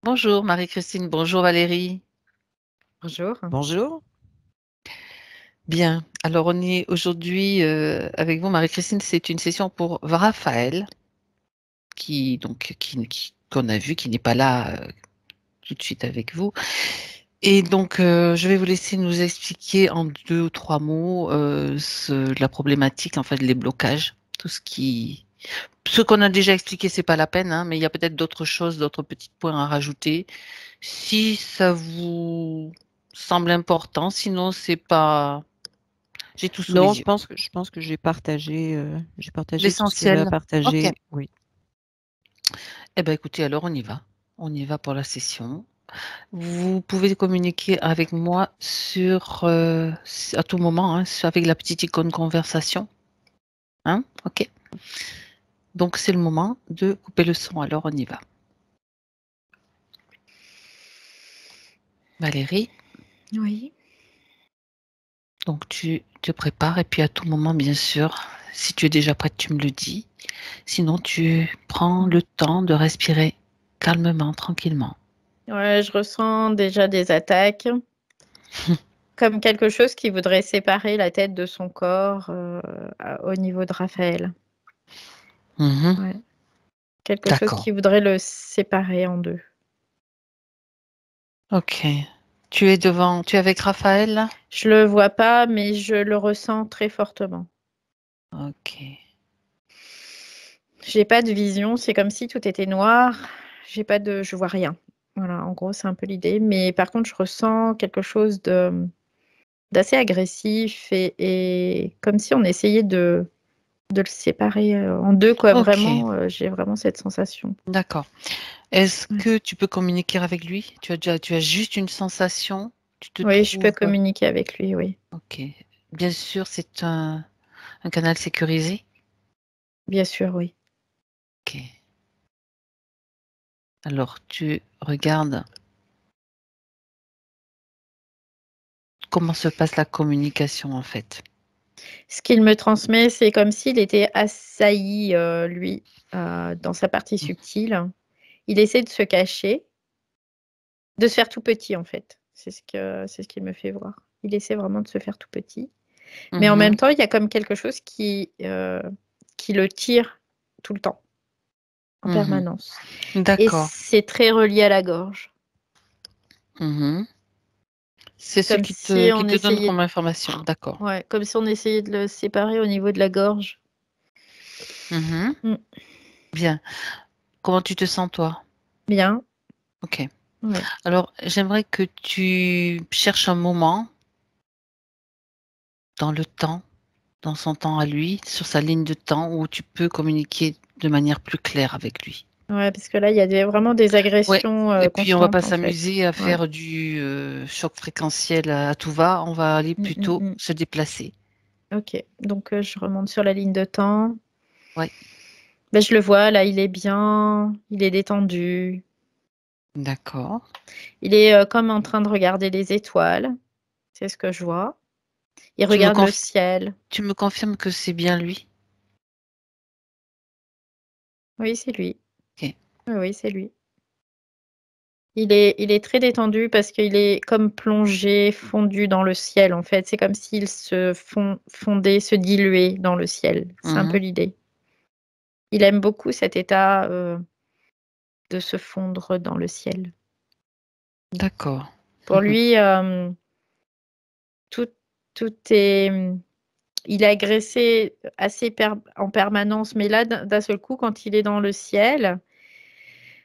Bonjour Marie-Christine, bonjour Valérie. Bonjour. Bonjour. Bien, alors on est aujourd'hui avec vous Marie-Christine, c'est une session pour Raphaël qu'on a vu qui n'est pas là tout de suite avec vous. Et donc je vais vous laisser nous expliquer en 2 ou 3 mots la problématique, en fait les blocages, ce qu'on a déjà expliqué, c'est pas la peine, hein, mais il y a peut-être d'autres choses, d'autres petits points à rajouter. Si ça vous semble important, sinon c'est pas. J'ai tout sous Non, les je yeux. pense que j'ai partagé tout ce que j'avais à L'essentiel. Ok. partager. Oui. Eh bien, écoutez, alors on y va. On y va pour la session. Vous pouvez communiquer avec moi à tout moment, hein, avec la petite icône conversation. Hein? Ok. Donc c'est le moment de couper le son. Alors on y va. Valérie, Oui. donc tu te prépares et puis à tout moment, bien sûr, si tu es déjà prête, tu me le dis. Sinon, tu prends le temps de respirer calmement, tranquillement. Ouais, je ressens déjà des attaques, comme quelque chose qui voudrait séparer la tête de son corps au niveau de Raphaël. Mhm. Ouais. Quelque chose D'accord. qui voudrait le séparer en deux. Ok. Tu es avec Raphaël là? Je le vois pas, mais je le ressens très fortement. Ok. J'ai pas de vision, c'est comme si tout était noir. Je vois rien. Voilà, en gros, c'est un peu l'idée. Mais par contre, je ressens quelque chose d'assez agressif et comme si on essayait de le séparer en deux, quoi. Ok. Vraiment, j'ai vraiment cette sensation. D'accord. Est-ce Ouais. que tu peux communiquer avec lui? Tu as juste une sensation? Tu te Oui, je peux trouves. communiquer avec lui, oui. Ok. Bien sûr, c'est un canal sécurisé. Bien sûr, oui. Ok. Alors, tu regardes comment se passe la communication en fait. Ce qu'il me transmet, c'est comme s'il était assailli, lui, dans sa partie subtile. Il essaie de se cacher, de se faire tout petit, en fait. C'est ce qu'il me fait voir. Il essaie vraiment de se faire tout petit. Mais en même Mhm. temps, il y a comme quelque chose qui le tire tout le temps, en Mhm. permanence. Et D'accord. c'est très relié à la gorge. Mhm. C'est ce Comme si qui on te donne essayait comme information. D'accord. ouais, comme si on essayait de le séparer au niveau de la gorge. Mhm. Mmh. Bien. Comment tu te sens, toi? Bien, Ok. ouais. Alors, j'aimerais que tu cherches un moment dans le temps, dans son temps à lui, sur sa ligne de temps, où tu peux communiquer de manière plus claire avec lui. Ouais, parce que là, il y a vraiment des Ouais. agressions, Et puis, on va pas constantes, en fait. s'amuser à Ouais. faire du choc fréquentiel à tout va. On va aller Mmh, mmh, plutôt mmh. se déplacer. OK. Donc, je remonte sur la ligne de temps. Ouais. Bah, je le vois, là, il est bien, il est détendu. D'accord. Il est, comme en train de regarder les étoiles. C'est ce que je vois. Il Tu me regarde le conf- ciel. tu me confirmes que c'est bien lui? Oui, c'est lui. Ok. Oui, oui, c'est lui. Il est très détendu parce qu'il est comme plongé, fondu dans le ciel, en fait. C'est comme s'il fondait, se diluait dans le ciel. C'est un peu Mhm. l'idée. Il aime beaucoup cet état, de se fondre dans le ciel. D'accord. Pour lui, tout tout est, il est agressé assez en permanence, mais là, d'un seul coup, quand il est dans le ciel,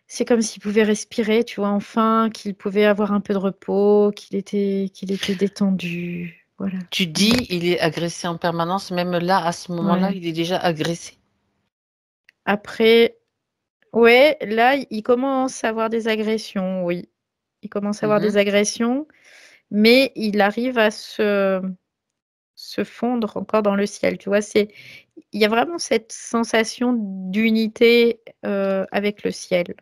c'est comme s'il pouvait respirer, tu vois? Enfin, qu'il pouvait avoir un peu de repos, qu'il était détendu. Voilà. Tu Mmh. dis, il est agressé en permanence, même là, à ce moment-là, Ouais. il est déjà agressé. Après, là, il commence à avoir des agressions, oui. Il commence à avoir des Mhm. agressions, mais il arrive à se fondre encore dans le ciel, tu vois? Il y a vraiment cette sensation d'unité, avec le ciel,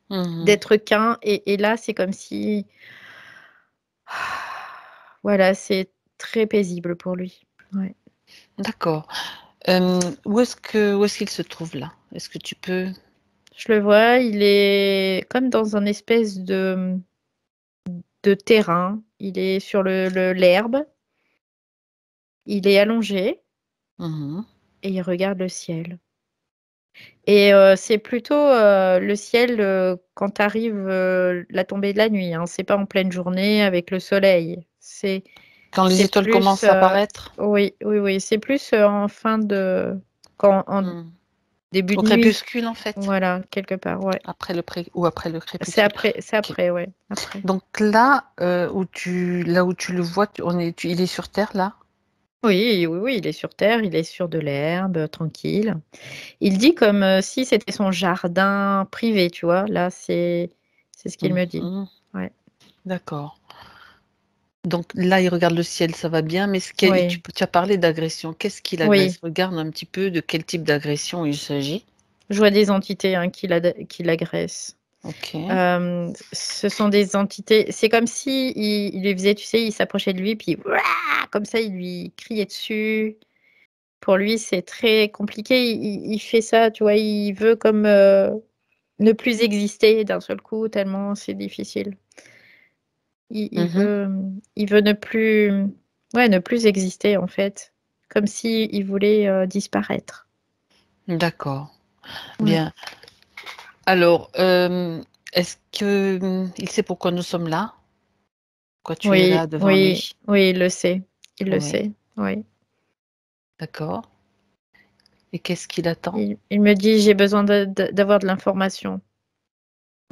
Mhm. d'être qu'un et là, c'est comme si voilà, c'est très paisible pour lui. Ouais. D'accord. Où est-ce qu'il se trouve là? Est-ce que tu peux Je le vois, il est comme dans un espèce de terrain. Il est sur l'herbe. Il est allongé Mmh. et il regarde le ciel. Et c'est plutôt le ciel quand arrive la tombée de la nuit. Hein. C'est pas en pleine journée avec le soleil. Quand les C'est étoiles plus, commencent à apparaître? oui, oui, oui. C'est plus en en Mmh. début Au de nuit. crépuscule, en fait? Voilà, quelque part, ouais. Après le C'est crépuscule? après, OK. ouais, après. Donc là, où tu le vois, il est sur terre, là? Oui, oui, oui, il est sur terre, il est sur de l'herbe, tranquille. Il dit comme si c'était son jardin privé, tu vois. Là, c'est ce qu'il me dit. Mmh. Ouais. D'accord. Donc là, il regarde le ciel, ça va bien, mais Oui, tu as parlé d'agression. Qu'est-ce qu'il oui. agresse? Regarde un petit peu de quel type d'agression il s'agit. Je vois des entités hein, qui l'agressent. OK. Ce sont des entités. C'est comme si il lui faisait, tu sais, il s'approchait de lui, puis ouah comme ça, il lui criait dessus. Pour lui, c'est très compliqué. Il fait ça, tu vois, il veut comme ne plus exister d'un seul coup, tellement c'est difficile. Mmh. Il veut ne plus, ouais, ne plus exister en fait, comme si il voulait disparaître. D'accord. Ouais. Bien. Alors, est-ce que, il sait pourquoi nous sommes là? Pourquoi tu es Oui, là devant oui, lui? oui, il le sait. Il le Oui, sait. Oui. d'accord. Et qu'est-ce qu'il attend? Il me dit: «J'ai besoin d'avoir de l'information».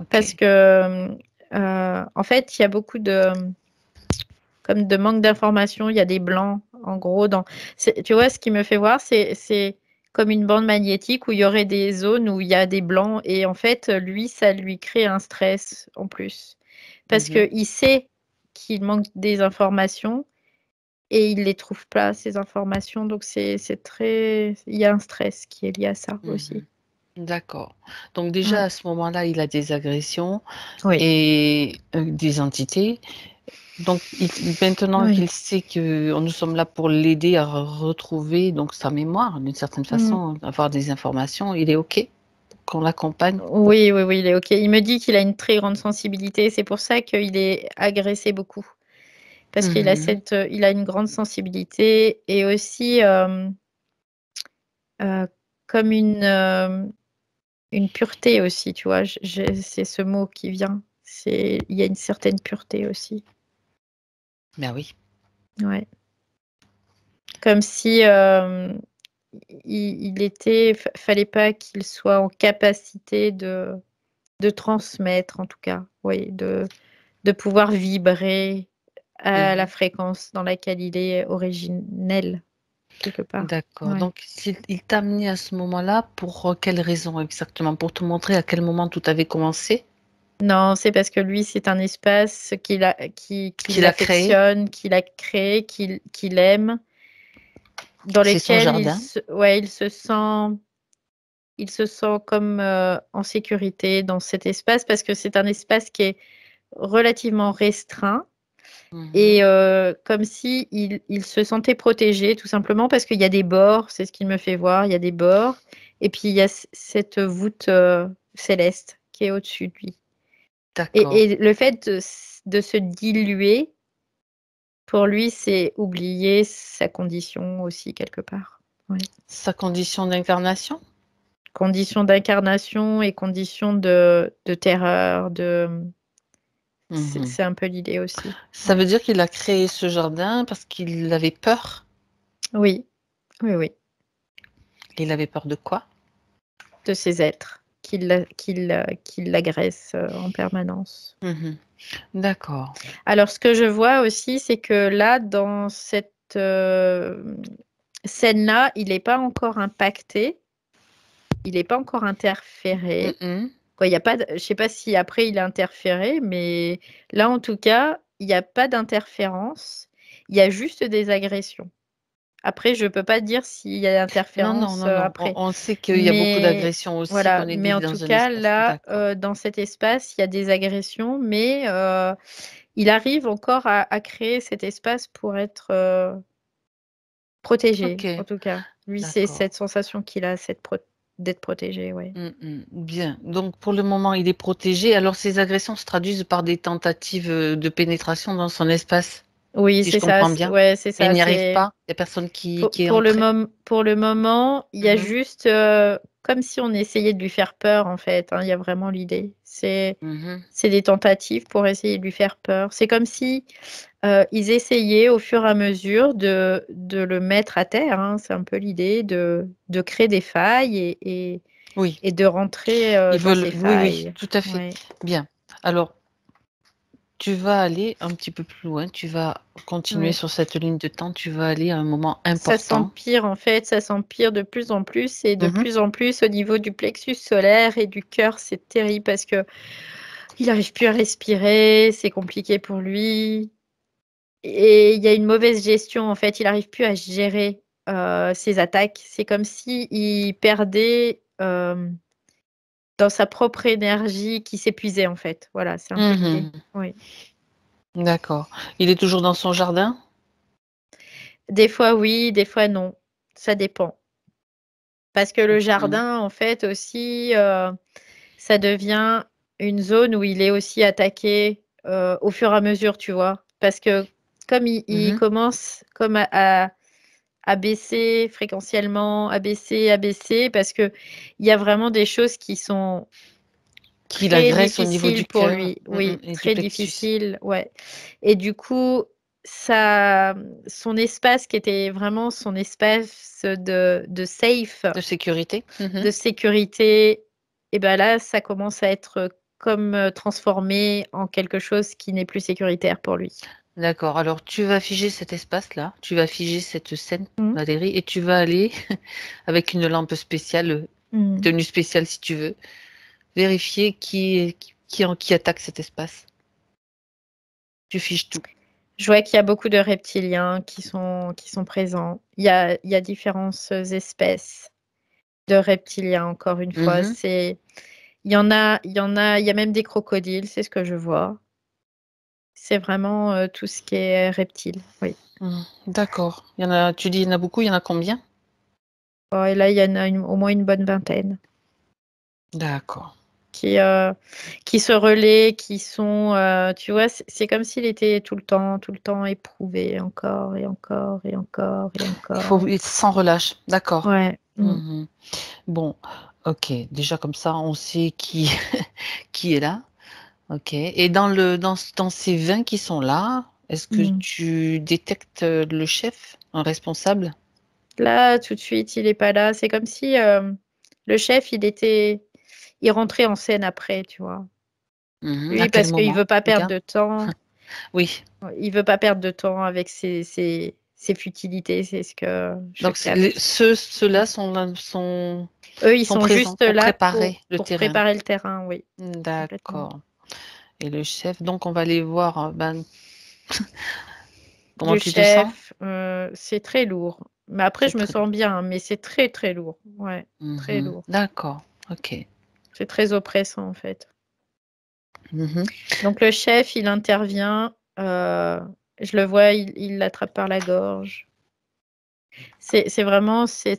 Parce OK. que, en fait, il y a beaucoup comme de manque d'informations, il y a des blancs, en gros, tu vois, ce qui me fait voir, c'est comme une bande magnétique où il y aurait des zones où il y a des blancs et en fait, lui, ça lui crée un stress en plus. Parce Mmh. qu'il sait qu'il manque des informations et il les trouve pas, ces informations, donc c'est très il y a un stress qui est lié à ça Mmh. aussi. D'accord. Donc déjà, Ouais. à ce moment-là, il a des agressions Oui, et des entités. Donc maintenant oui. qu'il sait que nous sommes là pour l'aider à retrouver donc sa mémoire, d'une certaine Mmh. façon, avoir des informations, il est OK qu'on l'accompagne pour Oui, oui, oui, il est OK. Il me dit qu'il a une très grande sensibilité, c'est pour ça qu'il est agressé beaucoup. Parce qu'il a mmh. il a une grande sensibilité et aussi, comme une pureté aussi, tu vois? C'est ce mot qui vient. Il y a une certaine pureté aussi. Ben oui. Ouais. Comme si, il était fallait pas qu'il soit en capacité de transmettre en tout cas, oui, de pouvoir vibrer à la Mmh. fréquence dans laquelle il est originel, quelque part. D'accord. Ouais. Donc il t'a amené à ce moment-là pour, quelle raison exactement? Pour te montrer à quel moment tout avait commencé? Non, c'est parce que lui, c'est un espace qu'il Qu'il a créé? affectionne, qu'il a créé, qu'il aime, dans C'est son lequel jardin? ouais, il se sent comme, en sécurité dans cet espace parce que c'est un espace qui est relativement restreint et Mmh. comme si il se sentait protégé tout simplement parce qu'il y a des bords, c'est ce qu'il me fait voir, il y a des bords et puis il y a cette voûte, céleste qui est au-dessus de lui D'accord. et le fait de se diluer, pour lui, c'est oublier sa condition aussi quelque part. Oui. Sa condition d'incarnation? Condition d'incarnation et condition de terreur, Mmh. c'est un peu l'idée aussi. Ça Ouais. veut dire qu'il a créé ce jardin parce qu'il avait peur? Oui, oui, oui, Il avait peur de quoi? de ces êtres qui l'agressent, en permanence. Mmh. D'accord. Alors ce que je vois aussi, c'est que là, dans cette, scène-là, il n'est pas encore impacté, il n'est pas encore Mmh interféré. mh. Quoi, il y a pas je sais pas si après il a interféré, mais là, en tout cas, il y a pas d'interférence. Il y a juste des agressions. Après, je peux pas dire s'il y a Non, non, interférence, non, non. On après. on sait qu'il y a beaucoup Mais d'agressions aussi, voilà, qu'on est mais en tout dans un cas, espace là, d'accord. dans cet espace, il y a des agressions, mais il arrive encore à créer cet espace pour être, protégé, OK, en tout cas. Lui, c'est d'accord. cette sensation qu'il a, cette d'être protégé, ouais. Bien. Donc, pour le moment, il est protégé. Alors, ces agressions se traduisent par des tentatives de pénétration dans son espace, Oui, si je c'est ça, comprends bien. ouais, c'est Mais il ça. n'y arrive pas. Il n'y a personne qui est entré. Pour le moment, il y a Mhm, juste comme si on essayait de lui faire peur, en fait, hein, il y a vraiment l'idée. mhm. C'est des tentatives pour essayer de lui faire peur. C'est comme si ils essayaient au fur et à mesure de le mettre à terre, hein. C'est un peu l'idée de créer des failles Oui, et de rentrer ils dans veulent. ces Oui, oui, failles. tout à fait. Ouais. Bien. Alors, tu vas aller un petit peu plus loin. Tu vas continuer Ouais. sur cette ligne de temps. Tu vas aller à un moment Ça important. s'empire en fait, ça s'empire de plus en plus et de Mhm. plus en plus au niveau du plexus solaire et du cœur. C'est terrible parce que il n'arrive plus à respirer, c'est compliqué pour lui. Et il y a une mauvaise gestion en fait, il n'arrive plus à gérer ses attaques. C'est comme si il perdait dans sa propre énergie qui s'épuisait en fait. Voilà, c'est un peu l'idée. Mhm. Oui. D'accord. Il est toujours dans son jardin? Des fois oui, des fois non. Ça dépend. Parce que le Mhm. jardin, en fait, aussi, ça devient une zone où il est aussi attaqué au fur et à mesure, tu vois. Parce que comme il Mhm. commence comme à baisser fréquentiellement, à baisser, parce que il y a vraiment des choses qui sont Qui très l'agresse au niveau difficiles du pour cœur, lui. Oui, et du très plexus. difficiles, ouais. Et du coup, ça, son espace qui était vraiment son espace de safe, De sécurité. Mhm. de sécurité, et ben là, ça commence à être comme transformé en quelque chose qui n'est plus sécuritaire pour lui. D'accord. Alors, tu vas figer cet espace-là, tu vas figer cette scène, Mhm. Valérie, et tu vas aller avec une lampe spéciale, Mhm. tenue spéciale si tu veux, vérifier qui attaque cet espace. Tu figes tout. Je vois qu'il y a beaucoup de reptiliens qui sont présents. Il y a différentes espèces de reptiliens, encore une fois. Mhm. Il y a même des crocodiles, c'est ce que je vois. C'est vraiment tout ce qui est reptile, oui. D'accord. Tu dis, il y en a beaucoup, il y en a combien? Oh, et là, il y en a au moins une bonne vingtaine D'accord. qui se relaient, qui sont, tu vois, c'est comme s'il était tout le temps éprouvé, encore et encore et encore et Il faut encore. être sans relâche. D'accord. Ouais. Mhm. Bon, ok. Déjà comme ça, on sait qui, qui est là. Ok. Et dans ces 20 qui sont là, est-ce que Mm. tu détectes le chef, un responsable? Là, tout de suite, il est pas là. C'est comme si le chef, il rentrait en scène après, tu vois. Mhm. À Lui, quel parce qu'il moment, veut pas en tout perdre cas? de temps. Oui. Il veut pas perdre de temps avec ses futilités. C'est ce que je Donc capte. ceux-là sont, Eux, ils sont sont présents juste pour là préparer le pour terrain. préparer le terrain, oui, complètement. D'accord. Et le chef, donc on va aller voir, comment Le tu te sens? chef, c'est très lourd. Mais après, C'est je me très sens bien, hein, mais c'est très, très lourd. Ouais, très Mhm. lourd. D'accord. Ok. C'est très oppressant, en fait. Mhm. Donc, le chef, il intervient. Je le vois, il l'attrape par la gorge. C'est vraiment ce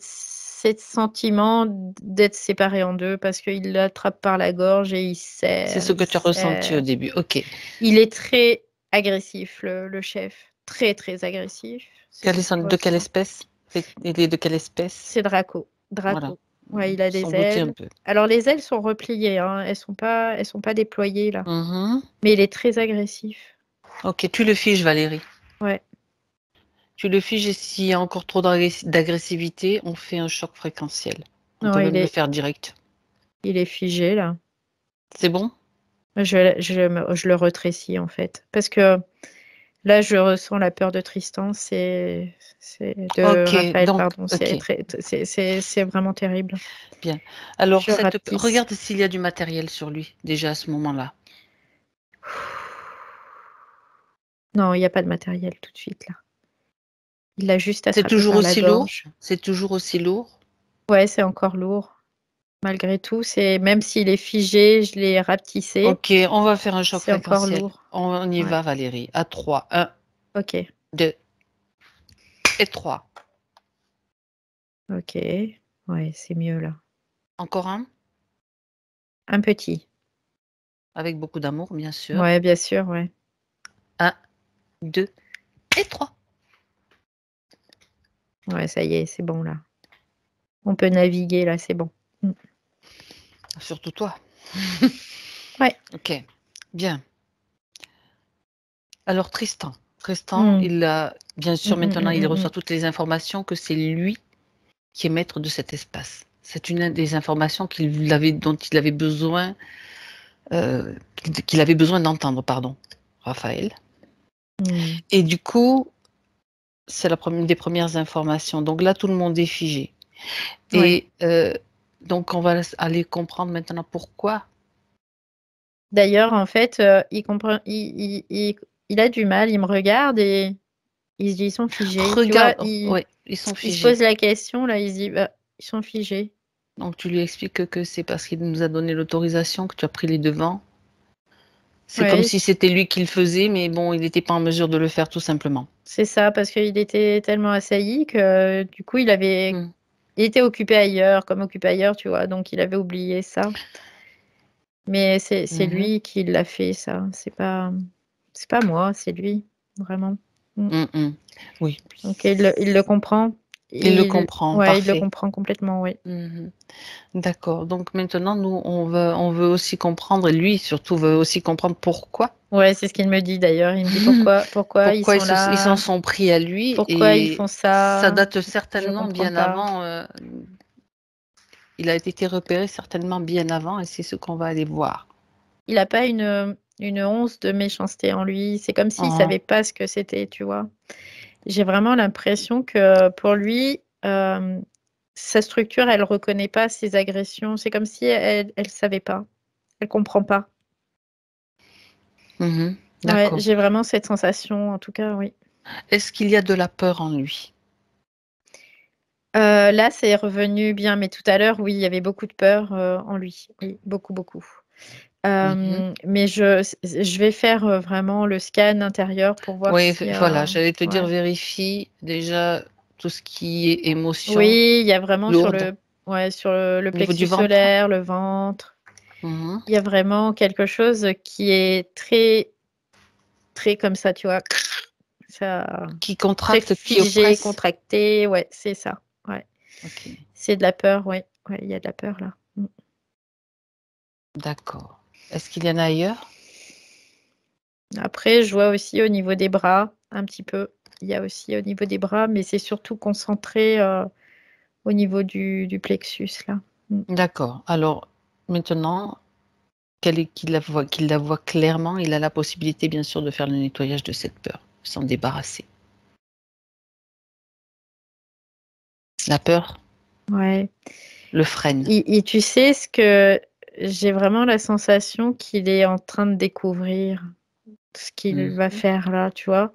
sentiment d'être séparé en deux parce qu'il l'attrape par la gorge et il C'est serre, ce il que tu as ressenti au serre. début. Ok. Il est très agressif, le chef. Très, très agressif. C'est ce que je De quelle ressens. espèce? Il est de quelle espèce? C'est Draco. Voilà. Draco. Ouais, il a Sans des douter un ailes. peu. Alors, les ailes sont repliées, hein. Elles sont pas déployées, là. Mhm. Mais il est très agressif. Ok, tu le figes, Valérie. Ouais. Tu le figes et s'il y a encore trop d'agressivité, on fait un choc fréquentiel. On Non, peut même le faire direct. il est figé, là. C'est bon? Je le rétrécis, en fait. Parce que là, je ressens la peur de Tristan. De Ok, Raphaël, donc, pardon. ok, C'est vraiment terrible. bien. Alors, Je rapetisse. regarde s'il y a du matériel sur lui, déjà à ce moment-là. Non, il n'y a pas de matériel tout de suite, là. Il l'a juste C'est attrapé toujours par la aussi lourd? gorge. C'est toujours aussi lourd? Ouais, c'est encore lourd. Malgré tout, même s'il est figé, je l'ai rapetissé, Ok, on va faire un choc c'est encore fréquentiel. lourd. On y Ouais, va, Valérie. À 3. 1, ok, 2 et 3. ok. Ouais, c'est mieux là. Encore un? Un petit. Avec beaucoup d'amour, bien sûr. Ouais, bien sûr, ouais. 1, 2 et 3. Ouais, ça y est, c'est bon là. On peut naviguer là, c'est bon. Surtout toi. Ouais. OK, bien. Alors Tristan, Mmh. il a bien sûr maintenant il reçoit Mmh. toutes les informations que c'est lui qui est maître de cet espace. C'est une des informations dont il avait besoin, qu'il avait besoin d'entendre, pardon, Raphaël. Mmh. Et du coup, c'est une des premières informations. Donc là, tout le monde est figé. Ouais. Et donc on va aller comprendre maintenant pourquoi. D'ailleurs, en fait, il comprend il a du mal, il me regarde et il se dit: «Ils sont figés», tu vois? Regarde, ouais, ils sont Il se figés. pose la question là, il se dit: «Bah, ils sont figés». Donc tu lui expliques que c'est parce qu'il nous a donné l'autorisation que tu as pris les devants. C'est comme Ouais, si c'était lui qui le faisait, mais bon, il n'était pas en mesure de le faire tout simplement. c'est ça, parce qu'il était tellement assailli que du coup, il Mmh. était occupé ailleurs, comme occupé ailleurs, tu vois? Donc il avait oublié ça. Mais c'est Mmh. lui qui l'a fait ça, c'est pas moi, c'est lui, vraiment. Mmh. Mmh mh. Oui, Donc il le comprend. il le comprend, Ouais, il le parfait. comprend complètement, oui. Mmh. D'accord, donc maintenant nous on veut aussi comprendre et lui surtout veut aussi comprendre pourquoi. Ouais, c'est ce qu'il me dit d'ailleurs. Il me dit: «Pourquoi ils Pourquoi sont ils s'en là? sont pris à lui Pourquoi ils et font ça ça? date Je certainement comprends bien pas». avant, il a été repéré certainement bien avant et c'est ce qu'on va aller voir. Il a pas une once de méchanceté en lui. C'est comme s'il Mmh. savait pas ce que c'était, tu vois? J'ai vraiment l'impression que pour lui, sa structure, elle reconnaît pas ses agressions. C'est comme si elle savait pas, elle comprend pas. Mmh. Ouais, D'accord. j'ai vraiment cette sensation, en tout cas, oui. Est-ce qu'il y a de la peur en lui? Là, c'est revenu bien, mais tout à l'heure, oui, il y avait beaucoup de peur, en lui. Oui, beaucoup, beaucoup. Mmh. Mais je vais faire, vraiment le scan intérieur pour voir Oui, s'il y voilà, a j'allais te dire ouais. vérifie déjà tout ce qui est émotion Oui, il y a vraiment sur lourde le ouais, sur le au niveau du plexus ventre. solaire, le ventre, Mmh. il y a vraiment quelque chose qui est très, très comme ça, tu vois? Ça Qui très contracte, qui figé, oppresse. contracté, ouais, c'est ça, ouais. OK, C'est de la peur, ouais, ouais, il y a de la peur là. Mmh. d'accord. Est-ce qu'il y en a ailleurs? Après, je vois aussi au niveau des bras, un petit peu. Il y a aussi au niveau des bras, mais c'est surtout concentré, au niveau du plexus là. Mmh. D'accord. Alors maintenant qu'il la voit clairement, il a la possibilité bien sûr de faire le nettoyage de cette peur, s'en débarrasser. La peur Ouais. le freine. Et tu sais ce que j'ai vraiment la sensation qu'il est en train de découvrir ce qu'il va Mmh. faire là, tu vois?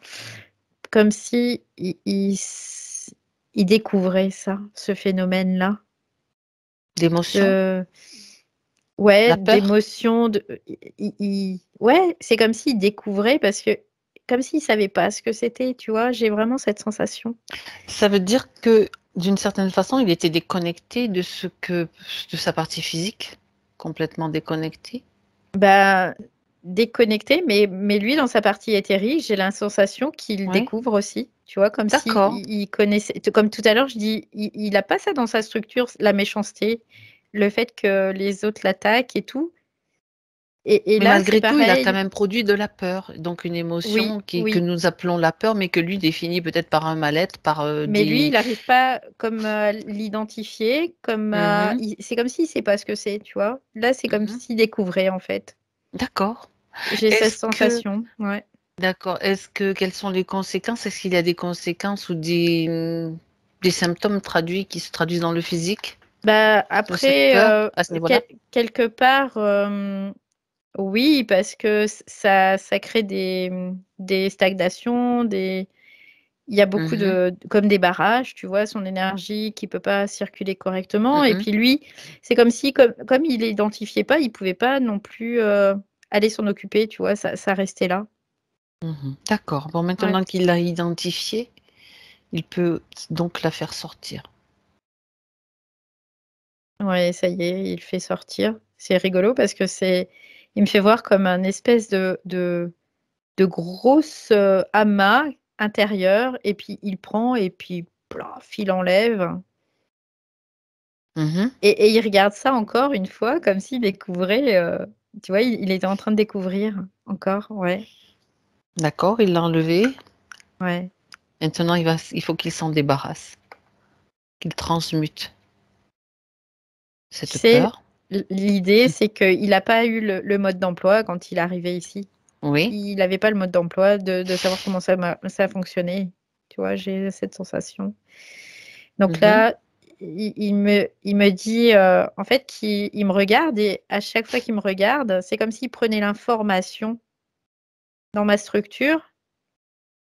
Comme si il découvrait ça, ce phénomène-là D'émotion? de ouais, La peur? d'émotion, de ouais, c'est comme s'il découvrait parce que comme s'il savait pas ce que c'était, tu vois? J'ai vraiment cette sensation. Ça veut dire que, d'une certaine façon, il était déconnecté de sa partie physique? Complètement déconnecté? Bah, déconnecté, mais lui, dans sa partie éthérique, j'ai la sensation qu'il Oui? découvre aussi, tu vois? Comme si D'accord. il connaissait comme tout à l'heure, je dis: «Il a pas ça dans sa structure, la méchanceté, le fait que les autres l'attaquent et tout» et Mais là, c'est malgré tout, il a quand pareil. même produit de la peur, donc une Oui, émotion que oui, nous appelons la peur, mais que lui définit peut-être par un mal-être, par, mais lui, des il arrive pas comme à l'identifier, comme à mmh. il c'est comme s'il sait pas ce que c'est, tu vois? Là, c'est comme Mmh. s'il découvrait, en fait. D'accord. J'ai cette Est-ce que sensation, ouais. d'accord, quelles sont les conséquences? Est-ce qu'il y a des conséquences ou des symptômes traduits qui se traduisent dans le physique Bah, de cette après, peur, à ce niveau-là? quelque part, oui, parce que ça crée des stagnations, il y a beaucoup Mmh mh. de comme des barrages, tu vois? Son énergie qui peut pas circuler correctement et Mmh. puis lui, c'est comme si comme il identifiait pas, il pouvait pas non plus, aller s'en occuper, tu vois? Ça restait là. Mmh. D'accord. Bon, Ouais. maintenant qu'il l'a identifiée, il peut donc la faire sortir. Ouais, ça y est, il fait sortir. C'est rigolo parce que il me fait voir comme un espèce de grosse amas intérieur et puis il prend et puis plaf, il enlève. Et il regarde ça encore une fois comme s'il découvrait, tu vois, il était en train de découvrir encore, ouais. D'accord, il l'a enlevé. Ouais. Maintenant, il faut qu'il s'en débarrasse, qu'il transmute Tu cette sais, peur. l'idée, c'est qu'il n'a pas eu le mode d'emploi quand il est arrivé ici. Oui. Il n'avait pas le mode d'emploi de savoir comment ça fonctionnait. Tu vois, j'ai cette sensation. Donc là, il me dit, en fait, qu'il me regarde et à chaque fois qu'il me regarde, c'est comme s'il prenait l'information dans ma structure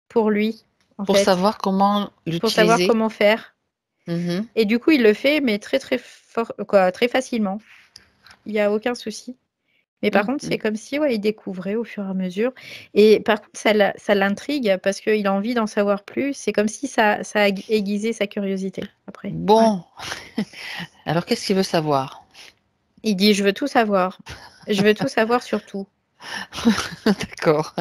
pour lui, en Pour fait, savoir comment pour savoir l'utiliser. comment faire. Et du coup, il le fait, mais très, très fort, quoi, très facilement. Il n'y a aucun souci. Mais par contre, c'est comme si il découvrait au fur et à mesure. Et par contre, ça l'intrigue parce qu'il a envie d'en savoir plus. C'est comme si ça a aiguisé sa curiosité après. Ouais. Bon, alors qu'est-ce qu'il veut savoir? Il dit, je veux tout savoir. Je veux tout savoir sur tout. D'accord.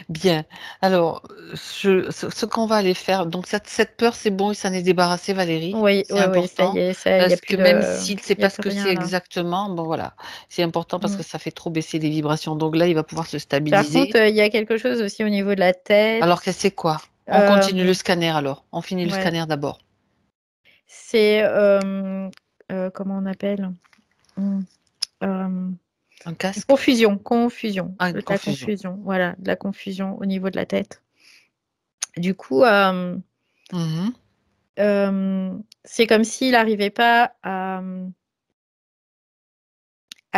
Bien. Alors, ce qu'on va aller faire, donc cette peur, c'est bon, il s'en est débarrassé, Valérie. Oui, C'est oui, oui, ça y important est, il n'y a parce plus que même de, s'il ne sait il y a pas ce plus que c'est rien là. exactement, bon voilà, c'est important parce que Mm. ça fait trop baisser les vibrations. Donc là, il va pouvoir se Par stabiliser. contre, il y a quelque chose aussi au niveau de la tête. Alors, qu'est-ce que c'est quoi? On continue le scanner alors. On finit le Ouais. scanner d'abord. C'est, comment on appelle? Un casque? Confusion, confusion, Ah, une de la confusion. confusion, voilà, de la confusion au niveau de la tête. Du coup, c'est comme s'il n'arrivait pas à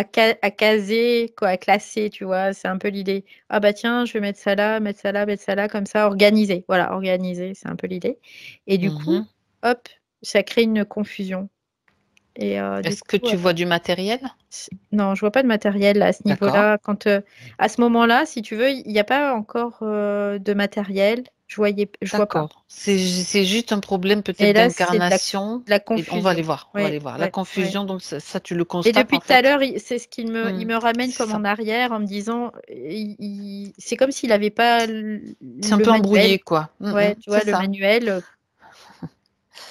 caser, quoi, à classer, tu vois, c'est un peu l'idée. Ah bah tiens, je vais mettre ça là, mettre ça là, mettre ça là, comme ça, organiser. Voilà, organiser, c'est un peu l'idée. Et du coup, hop, ça crée une confusion. Et du Est-ce que coup, tu vois du matériel? non, je vois pas de matériel à ce D'accord. niveau-là. Quand à ce moment-là, si tu veux, il n'y a pas encore de matériel. Je vois pas. D'accord. C'est juste un problème Et peut-être là, c'est de d'incarnation. la Et on va aller confusion. voir. On va aller Ouais, voir. La ouais, ouais. confusion, donc ça, tu le Et constates depuis en tout à fait. l'heure, c'est ce il me ramène C'est comme ça. en arrière en me disant, c'est comme s'il n'avait pas C'est un le peu manuel. embrouillé, quoi. Ouais, tu C'est vois, le ça. manuel,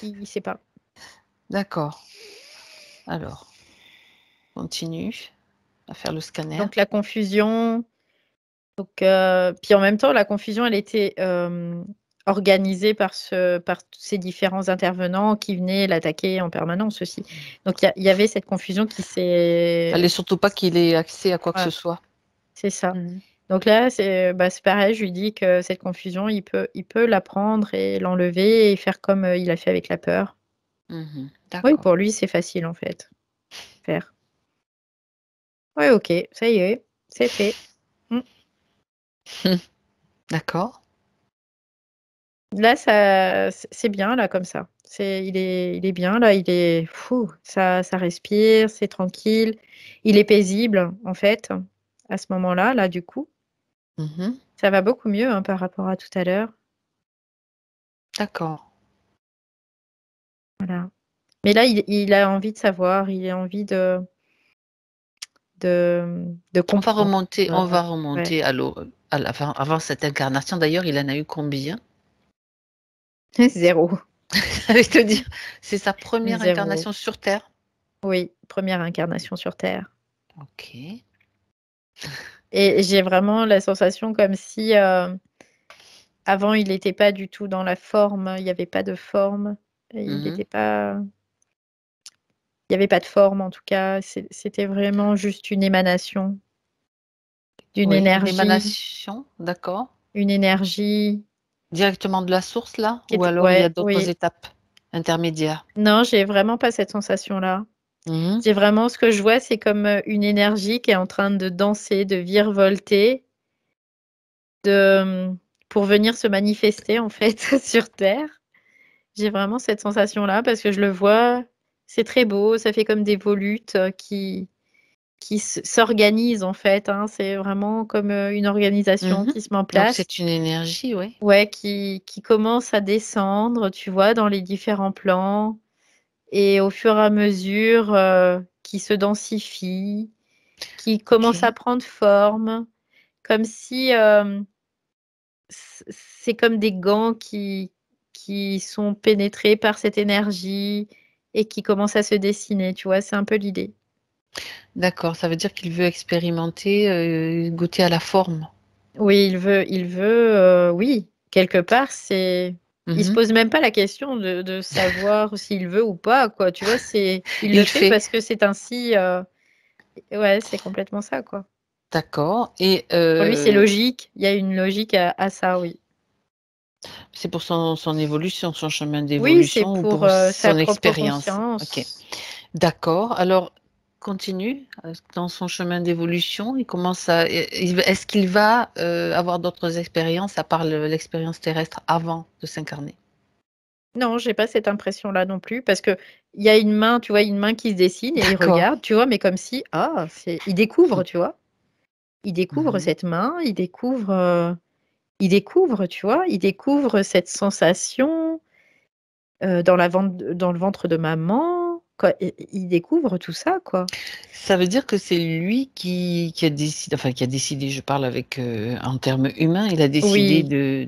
il ne sait pas. D'accord. Alors, continue à faire le scanner. Donc la confusion. Donc, puis en même temps, la confusion, elle était organisée par tous ces différents intervenants qui venaient l'attaquer en permanence aussi. Donc, il y avait cette confusion qui s'est... Fallait surtout pas qu'il ait accès à quoi que ce Voilà, soit. c'est ça. Donc là, c'est pareil, je lui dis que cette confusion, il peut la prendre et l'enlever et faire comme il a fait avec la peur. Oui, D'accord. pour lui, c'est facile en fait, faire. Oui, ok, ça y est, c'est fait. D'accord. Là, c'est bien, là, comme ça. Il est bien, là, ça respire, c'est tranquille. Il est paisible, en fait, à ce moment-là, là, du coup. Ça va beaucoup mieux hein, par rapport à tout à l'heure. D'accord. Voilà. Mais là, il a envie de savoir, il a envie de On va comprendre. remonter, on va Ouais. remonter avant cette incarnation. D'ailleurs, il en a eu combien? 0. J'allais te dire, c'est sa première 0. incarnation sur Terre. Oui, première incarnation sur Terre. Ok. Et j'ai vraiment la sensation comme si avant, il n'était pas du tout dans la forme, il n'y avait pas de forme. Il n'était pas... Il n'y avait pas de forme en tout cas, c'était vraiment juste une émanation d'une Oui, une énergie, émanation, d'accord. une énergie Directement de la source, là? qui Ou était... alors il y a Ouais, d'autres oui. étapes intermédiaires? Non, j'ai vraiment pas cette sensation-là. J'ai vraiment ce que je vois, c'est comme une énergie qui est en train de danser, de virevolter, pour venir se manifester en fait sur Terre. J'ai vraiment cette sensation-là parce que je le vois, c'est très beau, ça fait comme des volutes qui s'organisent en fait. Hein. C'est vraiment comme une organisation qui se met en Donc place. c'est une énergie, oui. Ouais, qui commence à descendre, tu vois, dans les différents plans et au fur et à mesure, qui se densifie, qui commence à prendre forme, comme si, c'est comme des gants qui sont pénétrés par cette énergie et qui commencent à se dessiner, tu vois? C'est un peu l'idée. D'accord, ça veut dire qu'il veut expérimenter, goûter à la forme? Oui, oui, quelque part, il se Mmh. pose même pas la question de savoir s'il veut ou pas, quoi, tu vois? Il le Il fait fait. parce que c'est ainsi, ouais, c'est complètement ça, quoi. D'accord et Pour lui, c'est logique, il y a une logique à ça, oui. c'est pour son évolution, son chemin Oui, c'est d'évolution ou pour, pour sa son propre expérience? OK. conscience. D'accord, alors continue, dans son chemin d'évolution, il commence à est-ce qu'il va, avoir d'autres expériences à part l'expérience terrestre avant de s'incarner? Non, j'ai pas cette impression-là non plus parce qu'il y a une main, tu vois, une main qui se dessine et il D'accord. regarde, tu vois? Mais comme si, il découvre, Mmh. tu vois? Il découvre Mmh. cette main, il découvre, tu vois? Il découvre cette sensation, dans le ventre de maman, quoi, il découvre tout ça, quoi. Ça veut dire que c'est lui qui a décidé, enfin qui a décidé, je parle avec, en termes humains, il a décidé Oui, de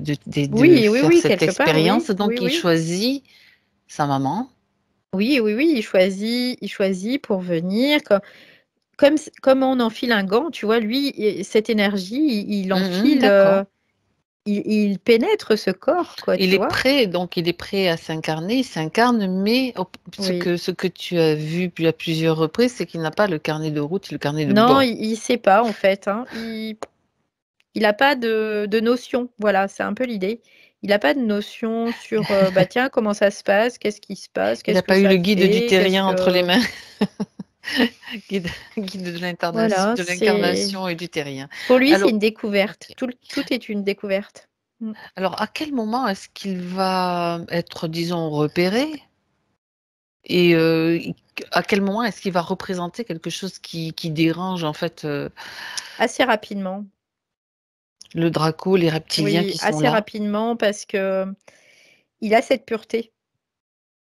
oui, oui, faire oui, cette quelque part, expérience, oui, oui, donc il oui. choisit sa maman. Oui, oui, oui, il choisit pour venir comme on enfile un gant, tu vois? Lui, cette énergie, il Mmh, enfile, d'accord. il pénètre ce corps, quoi, Il tu est vois? prêt, donc il est prêt à s'incarner, il s'incarne, mais op Oui. ce que tu as vu à plusieurs reprises, c'est qu'il n'a pas le carnet de route, le carnet de Non, bord. il sait pas en fait, hein. Il a pas de notion, voilà, c'est un peu l'idée. Il a pas de notion sur, bah, tiens, comment ça se passe? Qu'est-ce qui se passe? Il n'a Qu'est-ce que pas eu ça le guide du fait? Qu'est-ce terrien entre les que mains. Guide voilà, de c'est l'incarnation et du terrien. pour lui, c'est Alors une découverte. OK. Tout est une découverte. Mmh. Alors à quel moment est-ce qu'il va être, disons, repéré et i à quel moment est-ce qu'il va représenter quelque chose qui dérange en fait, Assez rapidement. le Draco, les reptiliens Oui, qui sont assez là? rapidement parce que il a cette pureté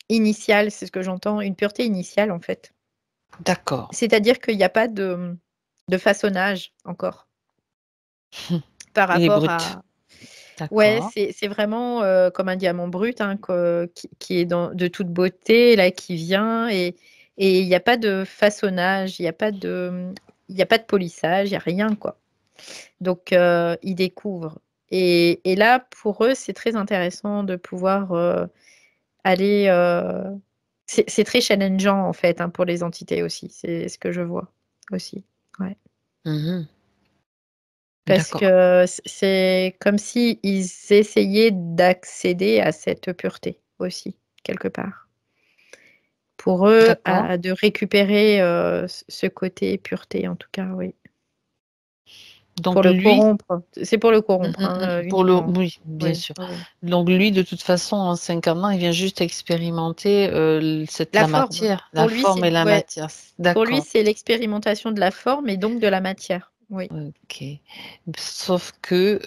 initiale, c'est ce que j'entends, une pureté initiale, en fait. D'accord. C'est-à-dire qu'il y a pas de façonnage encore par Il est rapport brut. à ouais, D'accord. c'est vraiment, comme un diamant brut, hein, qui est de toute beauté, là, qui vient et il y a pas de façonnage, il y a pas de polissage, il y a rien, quoi. Donc ils découvrent et là, pour eux, c'est très intéressant de pouvoir, aller, c'est très challengeant, en fait, hein, pour les entités aussi, c'est ce que je vois aussi. Ouais. Mmh. Parce D'accord, que c'est comme si ils essayaient d'accéder à cette pureté aussi, quelque part. Pour eux, d'accord. de récupérer, ce côté pureté, en tout cas, oui. Pour Donc le lui corrompre, c'est pour le mmh, corrompre, mmh, hein, pour le uniquement. oui, bien Oui, sûr. oui, oui. Donc lui, de toute façon, en s'incarnant, il vient juste expérimenter, La la forme, matière, la pour lui, forme et la ouais, matière. pour lui, D'accord, c'est l'expérimentation de la forme et donc de la matière. Oui, OK. Sauf que,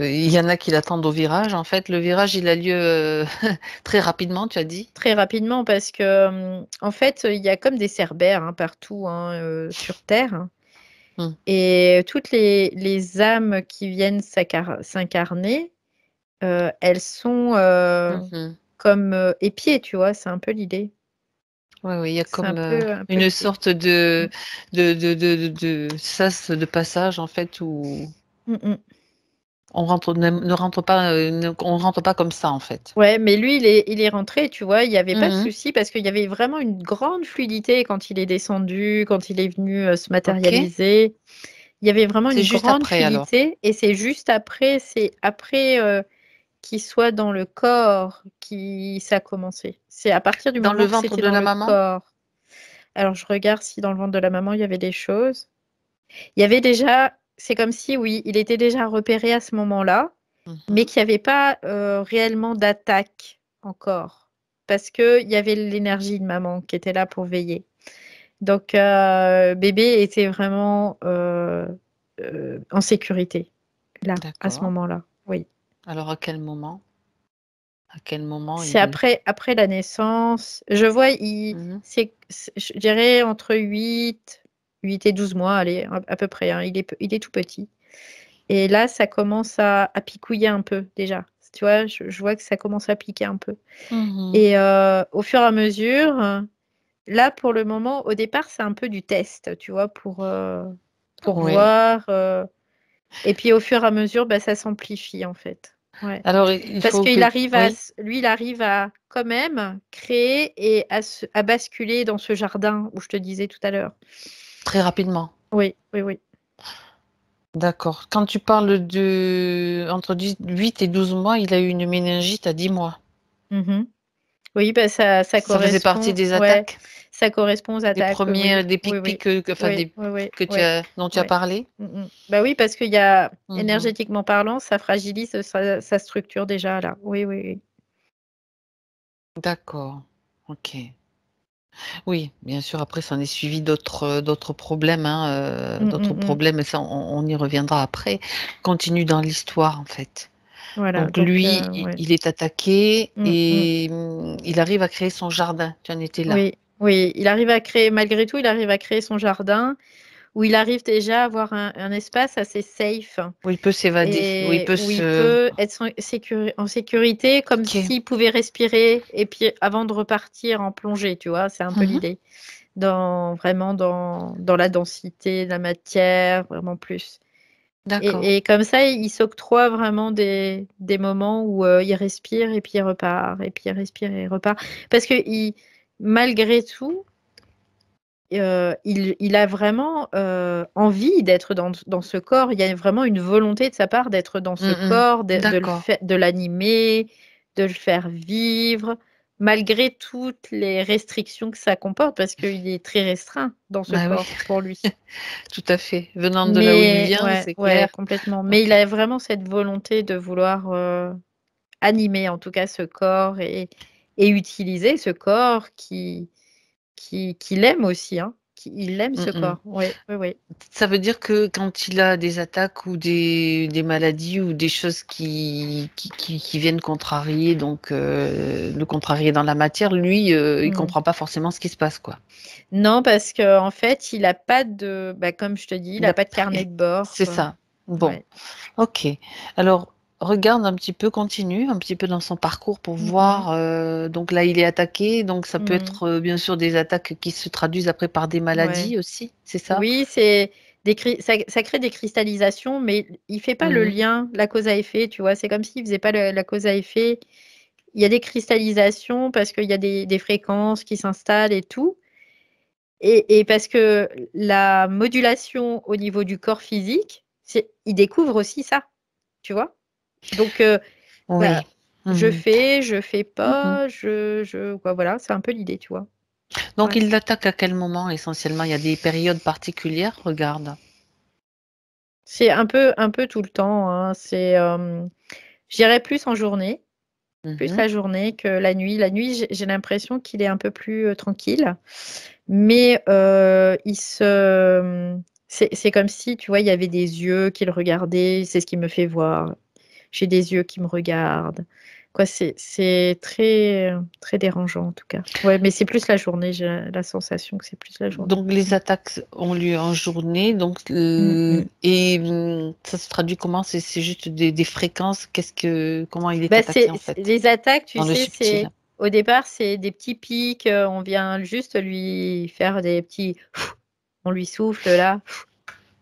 il y en a qui l'attendent au virage. En fait, le virage, il a lieu, très rapidement, tu as dit? très rapidement parce que, en fait, il y a comme des cerbères, hein, partout, hein, sur terre. Hein. Mmh. Et toutes les âmes qui viennent s'incarner, elles sont, Mmh. comme, épiées, tu vois? C'est un peu l'idée. Oui, oui, il y a C'est comme, un peu une l'idée. sorte Mmh. de sas de passage, en fait, où Mmh mh. on rentre ne rentre pas, on rentre pas comme ça, en fait. Ouais, mais lui, il est rentré, tu vois? Il y avait pas de Mmh. souci parce qu'il y avait vraiment une grande fluidité quand il est descendu, quand il est venu, se OK. matérialiser. Il y avait vraiment C'est une juste grande après alors? fluidité et c'est après, qu'il soit dans le corps qui ça a commencé. C'est à partir du Dans le moment que ventre c'était de dans la le maman? corps. Alors je regarde si dans le ventre de la maman, il y avait des choses. Il y avait déjà c'est comme si oui, il était déjà repéré à ce moment-là, mais Mmh. qu'il y avait pas, réellement d'attaque encore. Parce qu'il y avait l'énergie de maman qui était là pour veiller. Donc bébé était vraiment, en sécurité, là, à ce D'accord. moment-là, oui. Alors à quel moment? À quel moment C'est après la naissance. Je vois, je dirais entre 8 et 12 mois, allez, à peu près. Hein. Il est tout petit. Et là, ça commence à picouiller un peu déjà. Tu vois, je vois que ça commence à piquer un peu. Et au fur et à mesure, là, pour le moment, au départ, c'est un peu du test, tu vois, pour Ouais. voir. Et puis au fur et à mesure, bah, ça s'amplifie en fait. Ouais. Alors, il Parce faut qu'il que... arrive Oui, lui, il arrive à quand même créer et à basculer dans ce jardin où je te disais tout à l'heure. très rapidement. Oui, oui, oui. D'accord. Quand tu parles de entre 8 et 12 mois, il a eu une méningite à 10 mois. Mhm. Oui, bah, ça Ça faisait partie correspond. des Ouais, attaques, ça correspond aux des attaques. Oui, premiers, oui, des oui, pics-pics, oui, enfin oui, oui, oui, oui, dont tu as oui. parlé. Bah oui, parce qu'il y a Mhm. énergétiquement parlant, ça fragilise sa structure déjà là. Oui, oui, oui. D'accord. Ok. Oui, bien sûr. Après, ça en est suivi d'autres problèmes, d'autres Mm. problèmes. Mais ça, on y reviendra après. Continue dans l'histoire, en fait. Voilà, Donc donc lui, ouais. il est attaqué Mm. et il arrive à créer son jardin. Tu en étais là. Oui, oui, il arrive à créer, malgré tout, il arrive à créer son jardin où il arrive déjà à avoir un espace assez safe Où il peut s'évader, où il et peut où il se... peut être en sécurité comme Ok. s'il pouvait respirer et puis avant de repartir en plongée, tu vois, c'est un peu Mhm. l'idée. Vraiment dans la densité de la matière, vraiment plus. D'accord. Et comme ça, il s'octroie vraiment des moments où il respire et puis il repart, et puis il respire et il repart. Parce que malgré tout, il a vraiment envie d'être dans ce corps. Il y a vraiment une volonté de sa part d'être dans ce corps, D'accord. de l'animer, de le faire vivre, malgré toutes les restrictions que ça comporte, parce qu'il est très restreint dans ce Bah oui, corps pour lui. tout à fait. Venant de là où il Mais vient, ouais, c'est ouais, clair. complètement. Mais Ok. il a vraiment cette volonté de vouloir animer en tout cas ce corps et utiliser ce corps qu'il aime aussi, hein. Il aime ce Mm-mm. corps. Oui, oui, oui. Ça veut dire que quand il a des attaques ou des maladies ou des choses qui viennent contrarier, donc le contrarier dans la matière, lui, il Mm. comprend pas forcément ce qui se passe, quoi. Non, parce qu'en fait, il a pas de, bah, comme je te dis, il Il n'a a- pas de carnet de bord, C'est quoi. ça. Bon, Ouais. ok. Alors, regarde un petit peu, continue un petit peu dans son parcours pour Mhm. voir. Donc là, il est attaqué, donc ça peut Mhm. être bien sûr des attaques qui se traduisent après par des Ouais. maladies aussi, c'est ça? Oui, c'est ça crée des cristallisations, mais il fait pas le Mhm. lien, la cause à effet, tu vois. C'est comme s'il faisait pas la cause à effet. Il y a des cristallisations parce qu'il y a des fréquences qui s'installent et tout. Et parce que la modulation au niveau du corps physique, il découvre aussi ça, tu vois. Donc, bah, Oui. Mhm. je fais Mhm. pas, quoi, voilà, c'est un peu l'idée, tu vois. Donc, Ouais. il l'attaque à quel moment essentiellement? Il y a des périodes particulières? Regarde. C'est un peu tout le temps, hein. Je dirais plus en journée, plus Mhm. la journée que la nuit. La nuit, j'ai l'impression qu'il est un peu plus tranquille, mais c'est comme si, tu vois, il y avait des yeux qui le regardaient. C'est ce qui me fait voir. J'ai des yeux qui me regardent. Quoi, c'est très, très dérangeant en tout cas. Ouais, mais c'est plus la journée. J'ai la sensation que c'est plus la journée. Donc, les attaques ont lieu en journée. Donc, Mm, mm. ça se traduit comment? C'est juste des fréquences. Comment il est Bah, attaqué en fait? les attaques, tu Dans le sais, subtil. au départ, c'est des petits pics. On vient juste lui faire des petits. On lui souffle là.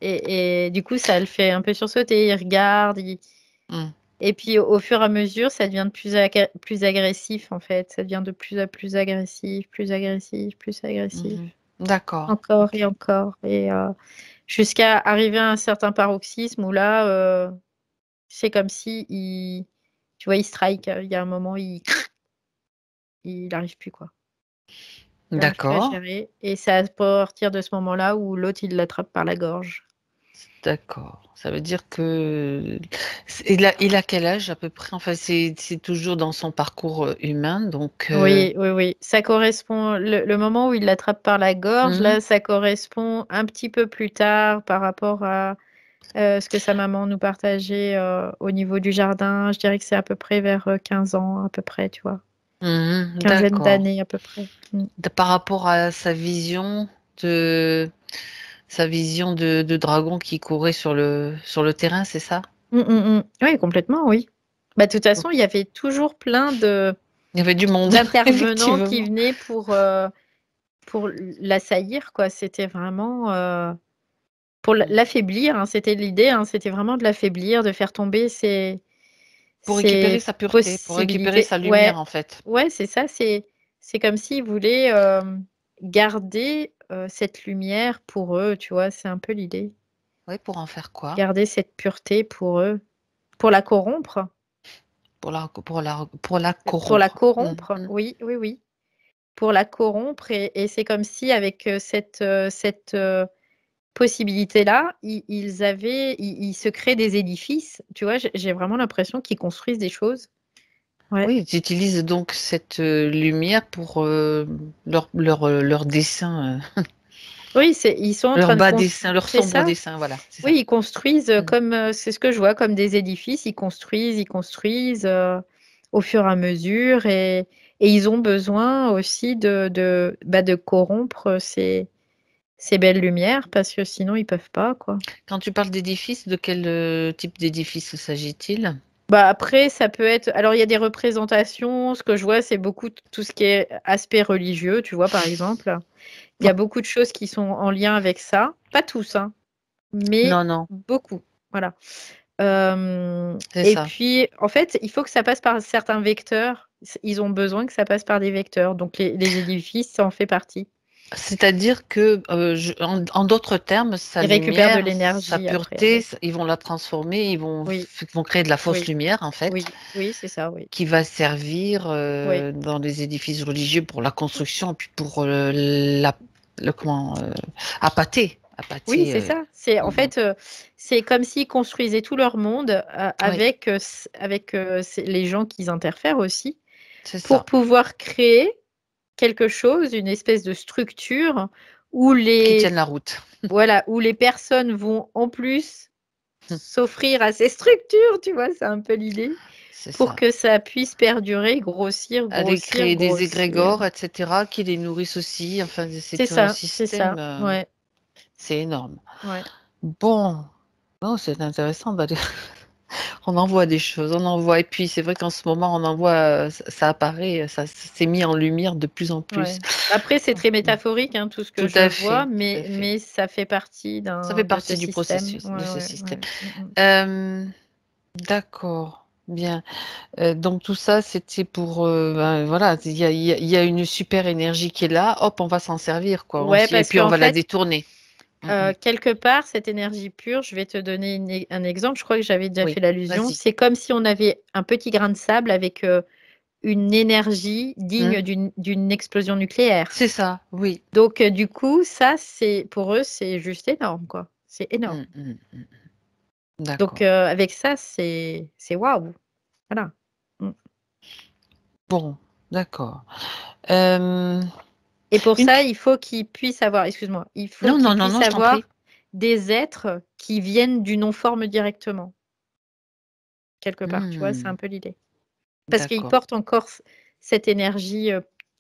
Et du coup, ça le fait un peu sursauter. Il regarde. Mm. Et puis, au fur et à mesure, ça devient de plus agressif, en fait. Ça devient de plus en plus agressif, plus agressif, plus agressif. Mhm. D'accord. Encore Ok. et encore. Et jusqu'à arriver à un certain paroxysme où là, c'est comme si tu vois, il strike. Il y a un moment, il n'arrive plus, quoi. Il n'arrive plus à D'accord. gérer. Et c'est à partir de ce moment-là où l'autre, il l'attrape par la gorge. D'accord. Ça veut dire que il a quel âge à peu près? Enfin, c'est toujours dans son parcours humain, donc. Oui, oui, oui. Ça correspond, le moment où il l'attrape par la gorge, Mhm. là, ça correspond un petit peu plus tard par rapport ce que sa maman nous partageait au niveau du jardin. Je dirais que c'est à peu près vers 15 ans, à peu près, tu vois. Quinzaine D'accord. d'années à peu près. Par rapport à de, sa vision de dragon qui courait sur le terrain, c'est ça? Oui, complètement, oui. Bah, de toute façon, Ok. il y avait toujours plein Il y avait du monde, d'intervenants qui effectivement. venaient pour l'assaillir, quoi. C'était vraiment pour l'affaiblir, hein, c'était l'idée, hein, c'était vraiment de l'affaiblir, de faire tomber Pour récupérer ses sa pureté, pour récupérer possibilités. sa Ouais, lumière, en fait. ouais, c'est ça, c'est comme s'ils voulaient garder cette lumière pour eux, tu vois, c'est un peu l'idée. Oui, pour en faire quoi? Garder cette pureté pour eux, pour la corrompre. Pour la Pour la corrompre. corrompre, oui, oui, oui. Pour la corrompre et c'est comme si avec cette possibilité-là, ils se créent des édifices. Tu vois, j'ai vraiment l'impression qu'ils construisent des choses. Ouais. Oui, ils utilisent donc cette lumière pour leur dessin, Oui, ils sont en leur train de bas dessin, construire. leur C'est sombre ça. dessin, voilà, c'est Oui, ça. ils construisent Mm. comme, c'est ce que je vois, comme des édifices. Ils construisent au fur et à mesure et ils ont besoin aussi de corrompre ces belles lumières parce que sinon ils peuvent pas, quoi. Quand tu parles d'édifice, de quel type d'édifice s'agit-il? Bah après, ça peut être. Alors, il y a des représentations. Ce que je vois, c'est beaucoup tout ce qui est aspect religieux, tu vois, par exemple. Il y a beaucoup de choses qui sont en lien avec ça. Pas tous, hein, mais Non, non, beaucoup. Voilà. c'est Et ça. puis, en fait, il faut que ça passe par certains vecteurs. Ils ont besoin que ça passe par des vecteurs. Donc, les édifices, ça en fait partie. C'est-à-dire que, en d'autres termes, sa Ils récupèrent de lumière, sa l'énergie après pureté, avec. ils vont la transformer, Oui, vont créer de la fausse oui, lumière, en fait, oui, oui, c'est ça, oui. qui va servir Oui. dans les édifices religieux pour la construction, puis pour le comment, Oui, appâter. c'est ça. C'est en Mhm. fait, c'est comme s'ils construisaient tout leur monde Oui, avec les gens qu'ils interfèrent aussi, c'est pour ça. pouvoir créer quelque chose, une espèce de structure où Qui tiennent la route. voilà, où les personnes vont en plus s'offrir à ces structures, tu vois, c'est un peu l'idée, C'est pour ça. que ça puisse perdurer, grossir, Aller grossir, créer des grossir. égrégores, etc., qui les nourrissent aussi. Enfin, C'est c'est un ça, c'est système, ça. Ouais, c'est énorme. ouais. Bon, non, c'est intéressant d'aller. On en voit des choses, on en voit. Et puis, c'est vrai qu'en ce moment, on en voit, ça apparaît, ça s'est mis en lumière de plus en plus. Ouais. Après, c'est très métaphorique, hein, tout ce que Tout je à vois, fait, tout à fait. mais ça fait partie Ça fait de ce partie du système. processus, de Ouais, ce ouais, système. ouais. Euh, d'accord, bien. Donc tout ça, c'était pour, ben, voilà, il y a une super énergie qui est là. Hop, on va s'en servir, quoi. Ouais, Et parce puis on qu'en va la fait, détourner. quelque part, cette énergie pure, je vais te donner un exemple, je crois que j'avais déjà Oui, fait l'allusion, vas-y. c'est comme si on avait un petit grain de sable avec une énergie digne Hmm. d'une explosion nucléaire. C'est ça, oui. Donc, du coup, ça, c'est pour eux, c'est juste énorme, quoi. C'est énorme. Hmm. Donc, D'accord. avec ça, c'est waouh. Voilà. Mm. Bon, d'accord. Euh, Et pour une... ça, il faut qu'ils puissent avoir, excuse-moi, il faut Non, qu'ils non, non, puissent non, je t'en prie. avoir des êtres qui viennent du non-forme directement, quelque part. Tu vois, c'est Hmm. un peu l'idée. Parce qu'ils D'accord. portent encore cette énergie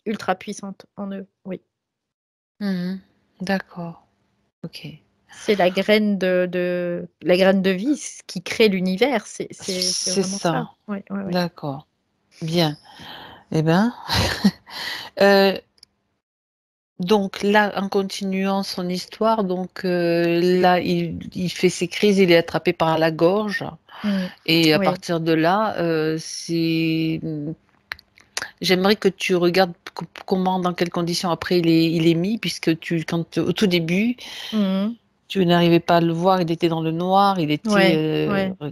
ultra puissante en eux. Oui. Mhm. D'accord. Ok. C'est la graine de vie qui crée l'univers. C'est C'est vraiment ça. ça. Oui, oui, oui. D'accord. Bien. Eh ben, euh, donc là, en continuant son histoire, donc là, il fait ses crises, il est attrapé par la gorge, Mm. et à Oui. partir de là, j'aimerais que tu regardes comment, dans quelles conditions après il est mis, puisque au tout début, Mhm. tu n'arrivais pas à le voir, il était dans le noir, il était. Ouais, ouais.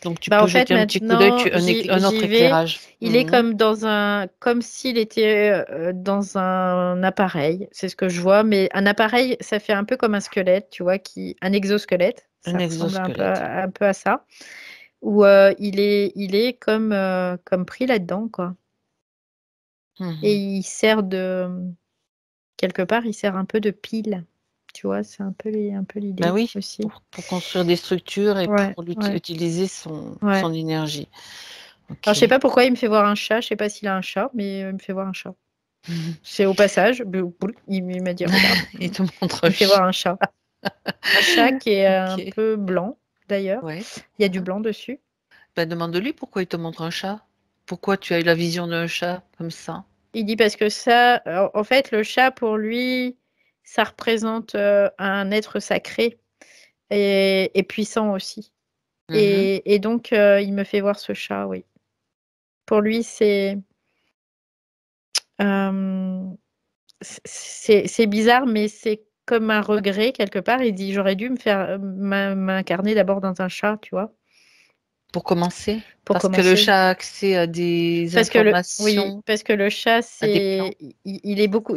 Donc tu Bah, en peux fait, jeter un petit coup d'œil, maintenant, un autre j'y vais. éclairage. Il est Mhm. comme s'il était dans un appareil. C'est ce que je vois. Mais un appareil, ça fait un peu comme un squelette, tu vois, un exosquelette. Un Ça ressemble exosquelette. un peu à ça. Où il est comme pris là-dedans, quoi. Et Mhm. il sert quelque part, il sert un peu de pile. Tu vois, c'est un peu l'idée Ben oui, aussi. pour construire des structures et Ouais, pour ouais, utiliser son ouais. énergie. Alors, Ok. je sais pas pourquoi il me fait voir un chat. Je sais pas s'il a un chat, mais il me fait voir un chat. C'est au passage. Il m'a dit, regarde. Il te montre Il un me fait voir chat. un chat. Un chat qui est un Ok. peu blanc, d'ailleurs. Ouais. Il y a du blanc dessus. Ben demande-lui pourquoi il te montre un chat. Pourquoi tu as eu la vision d'un chat comme ça? Il dit parce que ça, en fait, le chat, pour lui, ça représente un être sacré et puissant aussi. Mhm. Et donc, il me fait voir ce chat, oui. Pour lui, euh, c'est bizarre, mais c'est comme un regret quelque part. Il dit, j'aurais dû me faire m'incarner d'abord dans un chat, tu vois, Pour commencer? pour Parce que le commencer. chat a accès à des Oui, informations, parce que le chat, à des plans.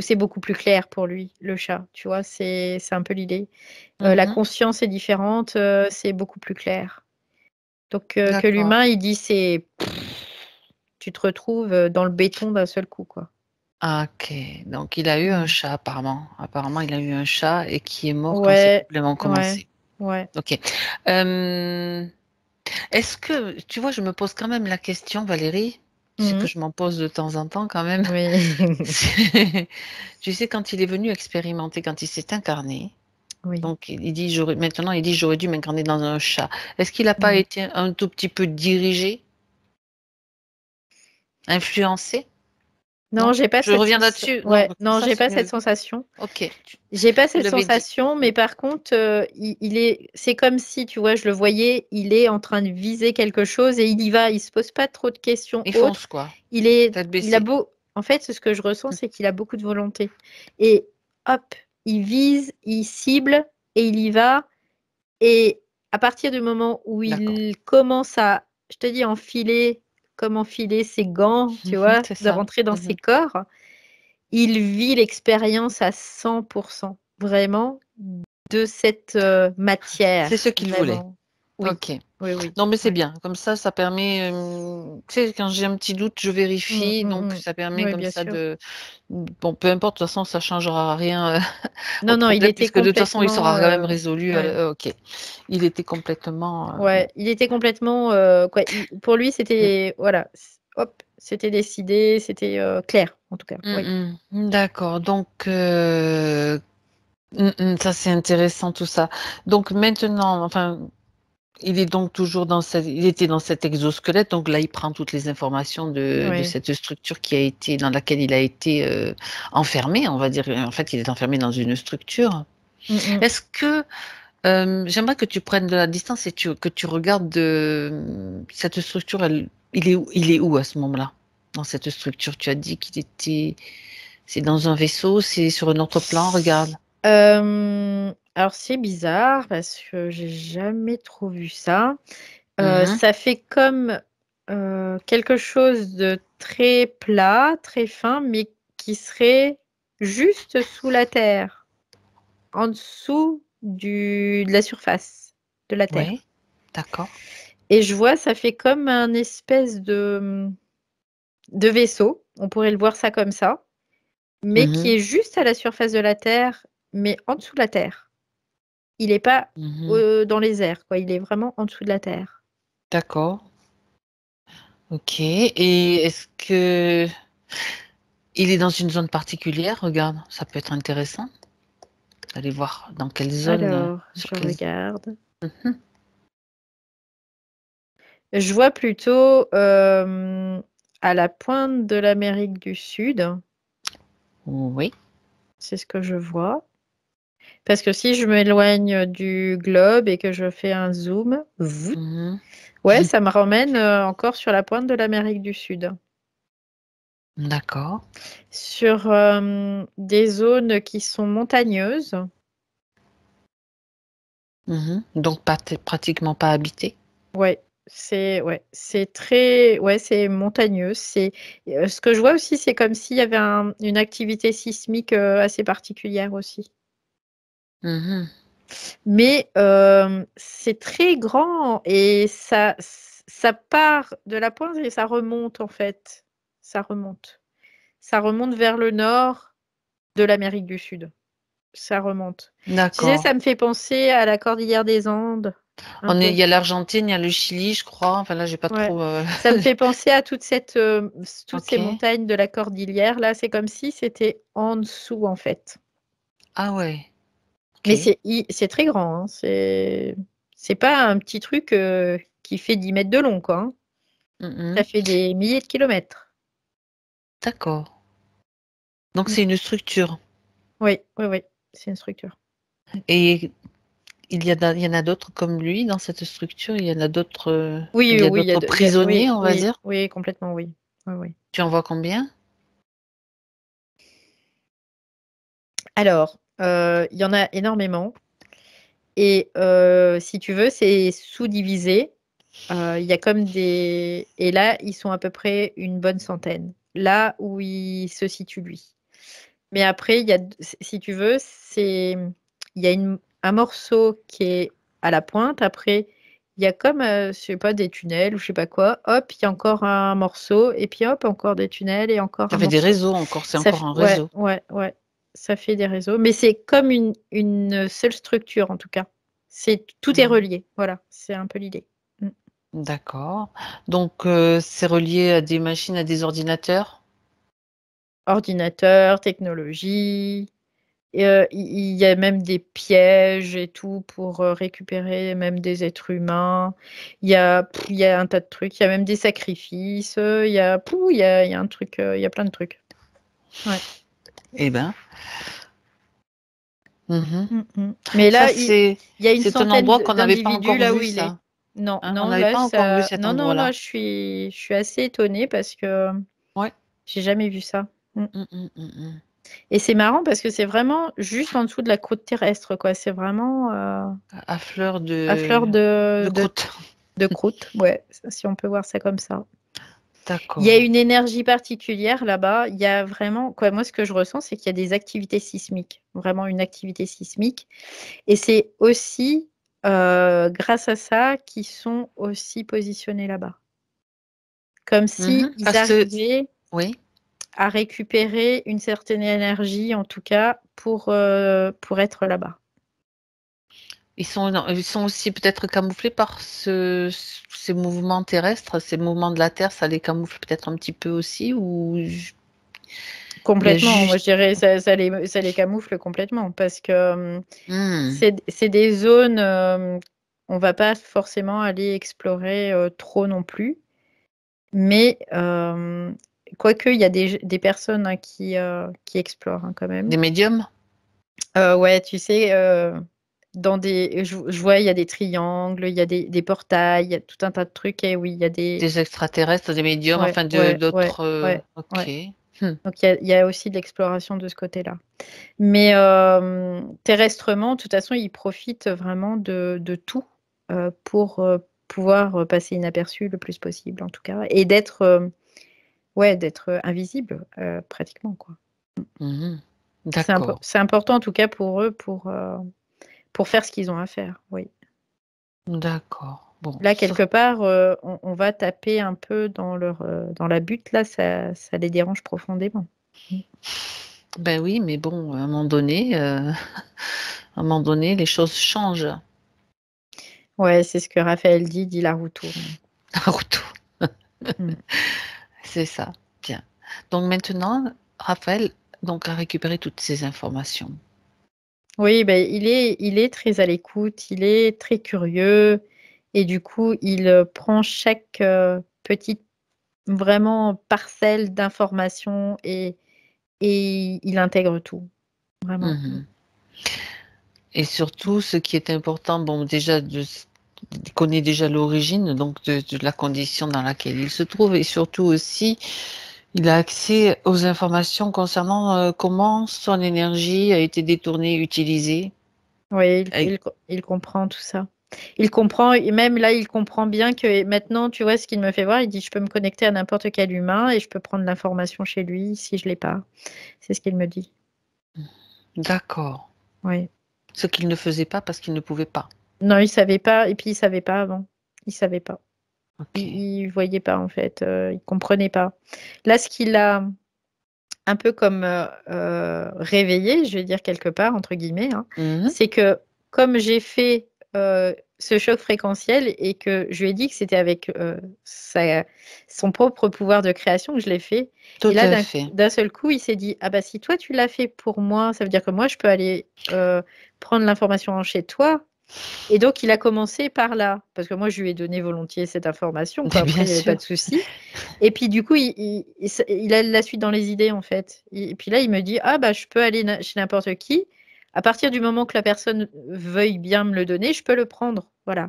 c'est beaucoup plus clair pour lui, le chat, tu vois, c'est un peu l'idée. La Mhm. conscience est différente, c'est beaucoup plus clair. Donc, que D'accord. l'humain, il dit, tu te retrouves dans le béton d'un seul coup, quoi. Ah, ok. Donc il a eu un Mm. chat apparemment. Apparemment, il a eu un chat et qui est mort quand ses Ouais, problèmes ont ouais, commencé. ouais. Ok. Euh, Est-ce que, tu vois, je me pose quand même la question, Valérie. Tu sais que Mhm. je m'en pose de temps en temps quand même. Oui. Tu sais, quand il est venu expérimenter, quand il s'est incarné, Oui. donc il dit, maintenant il dit, j'aurais dû m'incarner dans un chat. Est-ce qu'il n'a pas Mm. été un tout petit peu dirigé, influencé? Non, Non? j'ai pas Je cette reviens sensation. là-dessus. Non, Ouais, non, ça j'ai c'est pas cette mieux. sensation. Ok, J'ai pas tu cette l'avais dit. sensation, mais par contre, c'est comme si, tu vois, je le voyais, il est en train de viser quelque chose et il y va, il se pose pas trop de questions Il fonce autres. quoi, tête Il a baissée. en fait, ce que je ressens, c'est qu'il a beaucoup de volonté. Et hop, il vise, il cible et il y va. Et à partir du moment où D'accord. il commence à, je te dis, enfiler ses gants, tu Mhm, vois, c'est de ça. rentrer dans ses Mhm. corps, il vit l'expérience à 100%, vraiment, de cette C'est ce matière, qu'il voulait. vraiment. Oui, Ok. oui, oui. Non, mais c'est Oui. bien. Comme ça permet. Tu sais, quand j'ai un petit doute, je Mm, vérifie. Donc, mm, mm. ça permet Oui, comme bien ça sûr. de. Bon, peu importe, de toute façon, ça changera rien au Non, non, il problème, était puisque de toute façon, il complètement. sera quand même résolu. Ouais. Ok. Il était complètement. Ouais, il était complètement. Quoi, pour lui, Mm, c'était. Voilà. Hop, c'était décidé, c'était clair, en tout cas. Oui. D'accord. Donc, ça, c'est intéressant, tout ça. Donc, maintenant, enfin. Il est donc toujours il était dans cet exosquelette, donc là il prend toutes les informations de Oui. cette structure dans laquelle il a été enfermé, on va dire. En fait, il est enfermé dans une structure. Mm, mm. Est-ce que j'aimerais que tu prennes de la distance et que tu regardes cette structure, il est où à ce moment-là? Dans cette structure, tu as dit c'est dans un vaisseau, c'est sur un autre plan, regarde. Alors c'est bizarre parce que j'ai jamais trop vu ça. Mhm, Ça fait comme quelque chose de très plat, très fin, mais qui serait juste sous la terre, en dessous de la surface de la terre. oui, d'accord. Et je vois, ça fait comme un espèce de vaisseau, on pourrait le voir ça comme ça, mais qui Mhm, est juste à la surface de la terre, mais en dessous de la terre. Il n'est pas mhm, dans les airs, quoi. Il est vraiment en dessous de la terre. d'accord. Ok. Et est-ce que il est dans une zone particulière? Regarde, ça peut être intéressant. Allez voir dans quelle zone, Alors, sur je quelle. regarde. Mhm. Je vois plutôt à la pointe de l'Amérique du Sud. Oui. C'est ce que je vois. Parce que si je m'éloigne du globe et que je fais un zoom, voûte, Mhm. ouais, ça me ramène encore sur la pointe de l'Amérique du Sud. D'accord. Sur des zones qui sont montagneuses. Mhm. Donc pratiquement pas habité. C'est très c'est montagneux. C'est ce que je vois aussi, c'est comme s'il y avait une activité sismique assez particulière aussi. Mhm. Mais c'est très grand et ça part de la pointe et ça remonte en fait. Ça remonte. Ça remonte vers le nord de l'Amérique du Sud. ça remonte. Tu sais, D'accord. ça me fait penser à la cordillère des Andes. Il y a l'Argentine, il y a le Chili, je crois. Enfin là, j'ai pas Ouais. trop. Ça me fait penser à toutes ces Ok. montagnes de la cordillère. Là, c'est comme si c'était en dessous, en fait. Ah ouais. Mais Ok. c'est très grand. Hein. C'est pas un petit truc qui fait 10 mètres de long, quoi. Hein. Ça fait des milliers de kilomètres. D'accord. Donc Mm. c'est une structure. Oui, c'est une structure. Et il y en a d'autres comme lui dans cette structure. Il y en a d'autres. Oui, Il y a oui, d'autres prisonniers, on va oui, dire. oui, complètement, oui. Oui, oui. Tu en vois combien? Alors, il y en a énormément. Et si tu veux, c'est sous-divisé. Il y a comme des... Et là, ils sont à peu près une bonne centaine. Là où il se situe, lui. Mais après, si tu veux, il y a un morceau qui est à la pointe. Après, il y a comme, je sais pas, des tunnels ou je sais pas quoi. Hop, il y a encore un morceau. Et puis hop, encore des tunnels et encore Ça un fait des morceau. réseaux encore. C'est Ça encore fait, un ouais, réseau. ouais, ouais. Ça fait des réseaux. Mais c'est comme une seule structure, en tout cas. Tout est relié. Voilà, c'est un peu l'idée. Mm. D'accord. Donc c'est relié à des machines, à des ordinateurs. Ordinateur, technologie. Il y a même des pièges et tout pour récupérer même des êtres humains. Il y a un tas de trucs. Il y a même des sacrifices. Il y a un truc. Il y a plein de trucs. Ouais. Eh ben. Mais Ça là, il y a une c'est un centaine endroit qu'on n'avait pas d'individus encore là où vu, il est. ça. Non, Hein, on non, n'avait là, pas encore vu ça. cet Non, non, là, endroit-là. je suis assez étonnée parce que Ouais. j'ai jamais vu ça. Mm, mm, mm. Et c'est marrant parce que c'est vraiment juste en dessous de la croûte terrestre, quoi. C'est vraiment À fleur à fleur de croûte. de croûte, ouais, si on peut voir ça comme ça. Il y a D'accord. une énergie particulière là-bas. Il y a vraiment, quoi, moi, ce que je ressens, c'est qu'il y a des activités sismiques, vraiment une activité sismique. Et c'est aussi grâce à ça qu'ils sont aussi positionnés là-bas. Comme si ils Parce que, arrivaient oui, à récupérer une certaine énergie, en tout cas, pour être là-bas. ils sont aussi peut-être camouflés par ces mouvements terrestres, ces mouvements de la Terre, ça les camoufle peut-être un petit peu aussi, ou il y a Complètement, moi je juste. dirais ça les camoufle complètement parce que Hmm, c'est des zones, on va pas forcément aller explorer trop non plus, mais quoique il y a des personnes hein, qui explorent hein, quand même. des médiums? Ouais, tu sais, je vois, il y a des triangles, il y a des portails, il y a tout un tas de trucs, et oui, il y a des... Des extraterrestres, des médiums, Ouais, enfin ouais, ouais, d'autres. ouais, Ok. ouais. Hmm. Donc il y a aussi de l'exploration de ce côté-là. Mais terrestrement, de toute façon, ils profitent vraiment de tout pour pouvoir passer inaperçu le plus possible, en tout cas, et d'être invisible pratiquement, quoi. Mhm. D'accord. C'est important, en tout cas, pour eux, pour faire ce qu'ils ont à faire, oui. D'accord. Bon, Là, quelque part, on va taper un peu dans la butte, là, ça les dérange profondément. ben oui, mais bon, à un moment donné, à un moment donné, les choses changent. Ouais, c'est ce que Raphaël dit la roue tourne. Un retour. Mm. C'est ça. Bien. Donc maintenant, Raphaël donc a récupéré toutes ces informations. Oui, ben, il est très à l'écoute, il est très curieux et du coup, il prend chaque petite vraiment parcelle d'informations et il intègre tout, vraiment. Mhm. Et surtout, ce qui est important, bon, déjà, il connaît déjà l'origine donc de la condition dans laquelle il se trouve et surtout aussi, il a accès aux informations concernant comment son énergie a été détournée, utilisée. Oui, Et- il comprend tout ça. Il comprend, et même là, il comprend bien que maintenant, tu vois, ce qu'il me fait voir, il dit, je peux me connecter à n'importe quel humain et je peux prendre l'information chez lui si je l'ai pas. C'est ce qu'il me dit. D'accord. Oui. Ce qu'il ne faisait pas parce qu'il ne pouvait pas. Non, il savait pas, et puis il savait pas avant. Il savait pas. Ok. Il voyait pas en fait, il comprenait pas. Là, ce qu'il a un peu comme réveillée, je vais dire quelque part, entre guillemets, hein. Mmh. C'est que comme j'ai fait ce choc fréquentiel et que je lui ai dit que c'était avec son propre pouvoir de création que je l'ai fait. Tout Et là, à fait. d'un seul coup, il s'est dit, ah bah si toi tu l'as fait pour moi, ça veut dire que moi je peux aller prendre l'information chez toi. Et donc, il a commencé par là, parce que moi, je lui ai donné volontiers cette information, quoi. Mais Après, bien il n'y avait pas sûr. de souci. Et puis, du coup, il a la suite dans les idées, en fait. Et puis là, il me dit, ah, bah, je peux aller chez n'importe qui. À partir du moment que la personne veuille bien me le donner, je peux le prendre. Voilà.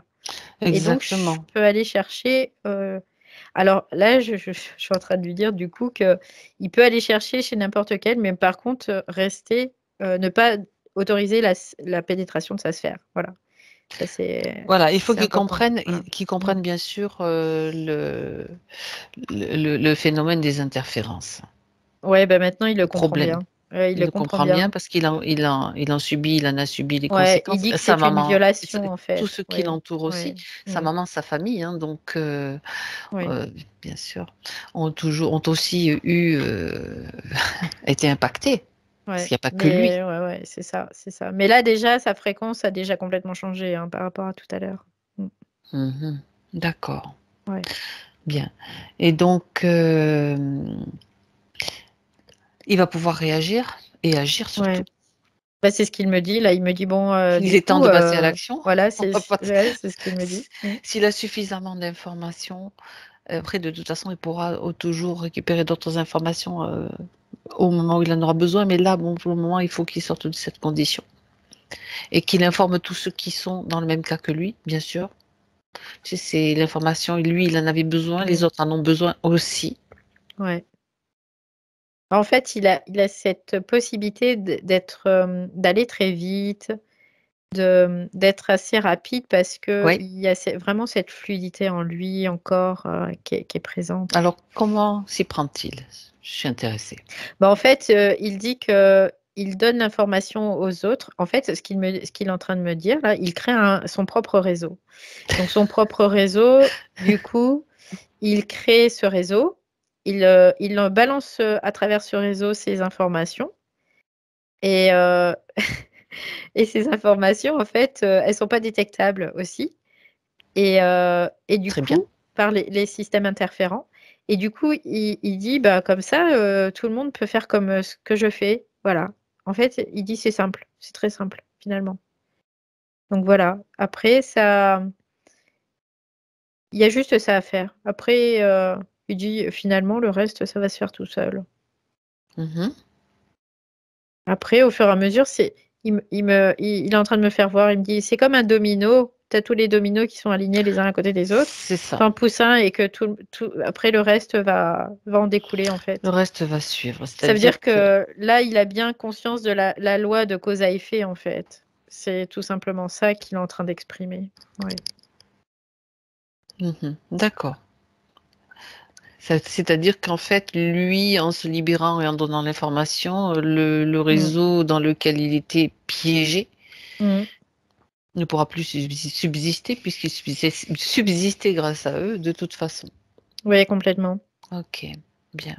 Et donc, je Exactement. peux aller chercher. Alors là, je suis en train de lui dire, du coup, qu'il peut aller chercher chez n'importe quel, mais par contre, rester, ne pas autoriser la pénétration de sa sphère. Voilà. Ça, Voilà, il faut c'est qu'ils important. comprennent, Voilà. qu'ils comprennent bien sûr le phénomène des interférences, Ouais, bah maintenant, il le le comprend problème. bien. Ouais, il Il le le comprend comprend bien bien. parce qu'il il en a subi les Ouais, il conséquences. dit que Sa c'est une maman, violation, en tous fait. ceux qui Ouais, l'entourent aussi, ouais. sa maman, sa famille, hein, donc Ouais. bien sûr, ont aussi été impactés. Parce Ouais. qu'il n'y a pas que lui. Mais ouais, c'est ça, c'est ça. Mais là, déjà, sa fréquence a déjà complètement changé, hein, par rapport à tout à l'heure. Mhm. D'accord, Ouais. bien. Et donc, il va pouvoir réagir et agir surtout. Ouais. Bah, c'est ce qu'il me dit. Là, il me dit, bon, Il du est temps coup, de passer à l'action. voilà, On va pas- ouais, c'est ce qu'il me dit. S'il a suffisamment d'informations, après, de toute façon, il pourra toujours récupérer d'autres informations au moment où il en aura besoin. Mais là, bon, pour le moment, il faut qu'il sorte de cette condition. Et qu'il informe tous ceux qui sont dans le même cas que lui, bien sûr. Tu sais, c'est l'information, lui, il en avait besoin, les autres en ont besoin aussi. Ouais. En fait, il a cette possibilité d'aller très vite, d'être assez rapide parce qu'il Oui. y a vraiment cette fluidité en lui encore qui est présente. Alors, comment s'y prend-il? Je suis intéressée. Bah, en fait, il dit qu'il donne l'information aux autres. En fait, ce qu'il est en train de me dire là, il crée son propre réseau. Donc son propre réseau, du coup, il crée ce réseau, il balance à travers ce réseau ses informations et et ces informations, en fait, elles sont pas détectables aussi et du Très bien. coup, par les systèmes interférents et du coup, il dit: «Bah, comme ça, tout le monde peut faire comme, ce que je fais». Voilà. En fait, il dit: «C'est simple, c'est très simple, finalement». Donc voilà. Après ça il y a juste ça à faire. Après, il dit: «Finalement, le reste, ça va se faire tout seul». Mhm. Après, au fur et à mesure, il est en train de me faire voir, il me dit: «C'est comme un domino, tu as tous les dominos qui sont alignés les uns à côté des autres. C'est ça. Tu en pousses un et que tout après le reste va en découler, en Le fait». reste va suivre. Ça veut C'est-à-dire dire que que là, il a bien conscience de la loi de cause à effet, en fait. C'est tout simplement ça qu'il est en train d'exprimer. Ouais. D'accord. C'est-à-dire qu'en fait, lui, en se libérant et en donnant l'information, le Mmh. réseau dans lequel il était piégé Mmh. ne pourra plus subsister puisqu'il subsistait grâce à eux de toute façon. Ouais, complètement. Ok, bien.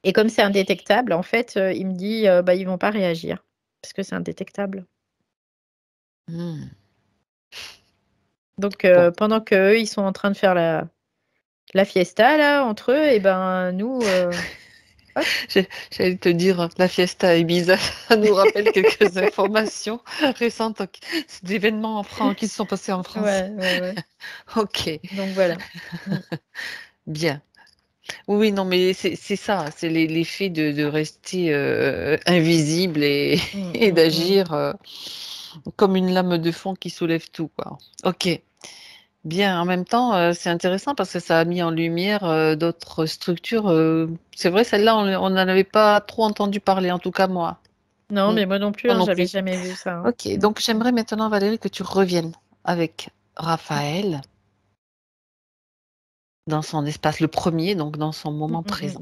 Et comme c'est indétectable, en fait, il me dit, bah, ils vont pas réagir parce que c'est indétectable. Hmm. Donc Bon, pendant qu'eux, ils sont en train de faire la fiesta là, entre eux et ben nous, hop. j'allais te dire, la fiesta à Ibiza, ça nous rappelle quelques informations récentes d'événements qui se sont passés en France. Ouais, ouais, ouais. Ok, Donc voilà. Mmh. bien. Oui, oui, non, mais c'est ça, c'est l'effet de rester invisible et, Mmh, et mmh, mmh. d'agir comme une lame de fond qui soulève tout, quoi. Ok, bien. En même temps, c'est intéressant parce que ça a mis en lumière d'autres structures. C'est vrai, celle-là, on n'en avait pas trop entendu parler, en tout cas moi. Non, Mm. mais moi non plus, Moi hein, non j'avais plus. jamais vu ça, hein. Ok, Mmh. donc j'aimerais maintenant, Valérie, que tu reviennes avec Raphaël dans son espace, le premier, donc dans son Mmh, moment mmh, mmh, présent.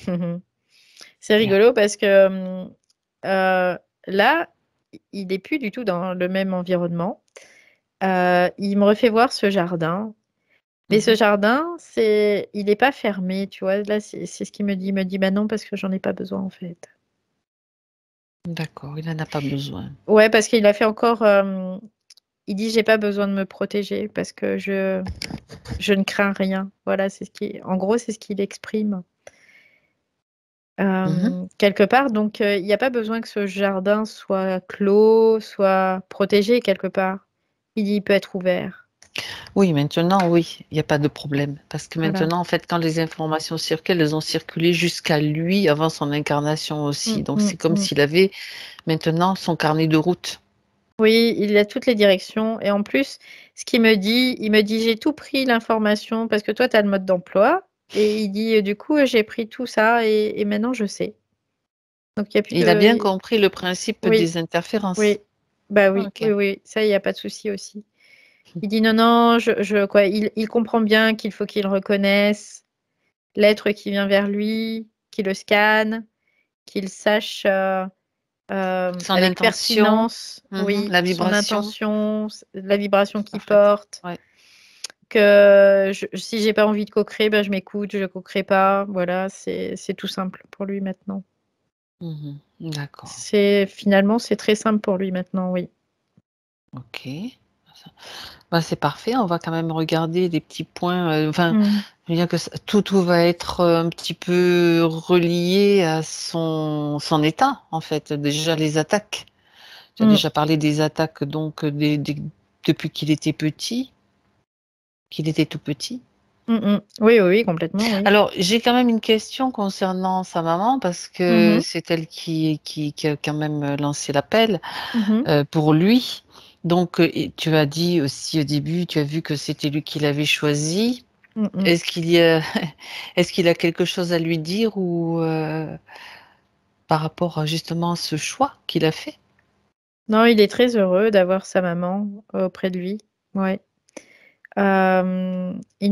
mmh, mmh. C'est Bien. rigolo parce que, là, il est plus du tout dans le même environnement. Il me refait voir ce jardin Mais ce Mhm. jardin, il n'est pas fermé, tu vois. Là, c'est ce qu'il me dit. Il me dit, bah non, parce que j'en ai pas besoin, en fait. D'accord, il n'en a pas besoin. Ouais, parce qu'il a fait encore. Il dit, j'ai pas besoin de me protéger parce que je ne crains rien. Voilà, en gros, c'est ce qu'il exprime. Mhm. Quelque part, donc il n'y a pas besoin que ce jardin soit clos, soit protégé quelque part. Il dit, il peut être ouvert. Oui, maintenant, oui, il n'y a pas de problème. Parce que Voilà. maintenant, en fait, quand les informations circulent, elles ont circulé jusqu'à lui avant son incarnation aussi. Donc, c'est comme Mm. s'il avait maintenant son carnet de route. Oui, il a toutes les directions. Et en plus, ce qu'il me dit, il me dit, j'ai tout pris l'information parce que toi, tu as le mode d'emploi. Et il dit, du coup, j'ai pris tout ça et maintenant, je sais. Donc, il n'y a plus Il a bien de... compris le principe Oui, des interférences. oui. Bah oui, Ok. oui, oui. Ça, il n'y a pas de souci aussi. Il dit, non, non, quoi, il comprend bien qu'il faut qu'il reconnaisse l'être qui vient vers lui, qu'il le scanne, qu'il sache Son avec intention, pertinence, oui, la son vibration, intention, la vibration qu'il parfaite. porte, Ouais. que si j'ai pas envie de coquerer, ben je m'écoute, je coquerai pas. Voilà, c'est tout simple pour lui maintenant. Mhm. D'accord. Finalement, c'est très simple pour lui maintenant, oui. Ok. Bah, c'est parfait. On va quand même regarder des petits points. Enfin, Mm. je veux dire que tout va être un petit peu relié à son état, en fait. Déjà, les attaques. Tu as Mm. déjà parlé des attaques, donc, depuis qu'il était petit, qu'il était tout petit. Mm. Oui, oui, oui, complètement, oui. Alors, j'ai quand même une question concernant sa maman, parce que Mhm. c'est elle qui a quand même lancé l'appel Mhm. pour lui. Donc, et tu as dit aussi au début, tu as vu que c'était lui qui l'avait choisi. Mm. Est-ce qu'il y a, est-ce qu'il a quelque chose à lui dire ou par rapport à justement à ce choix qu'il a fait? Non, il est très heureux d'avoir sa maman auprès de lui. Ouais. Il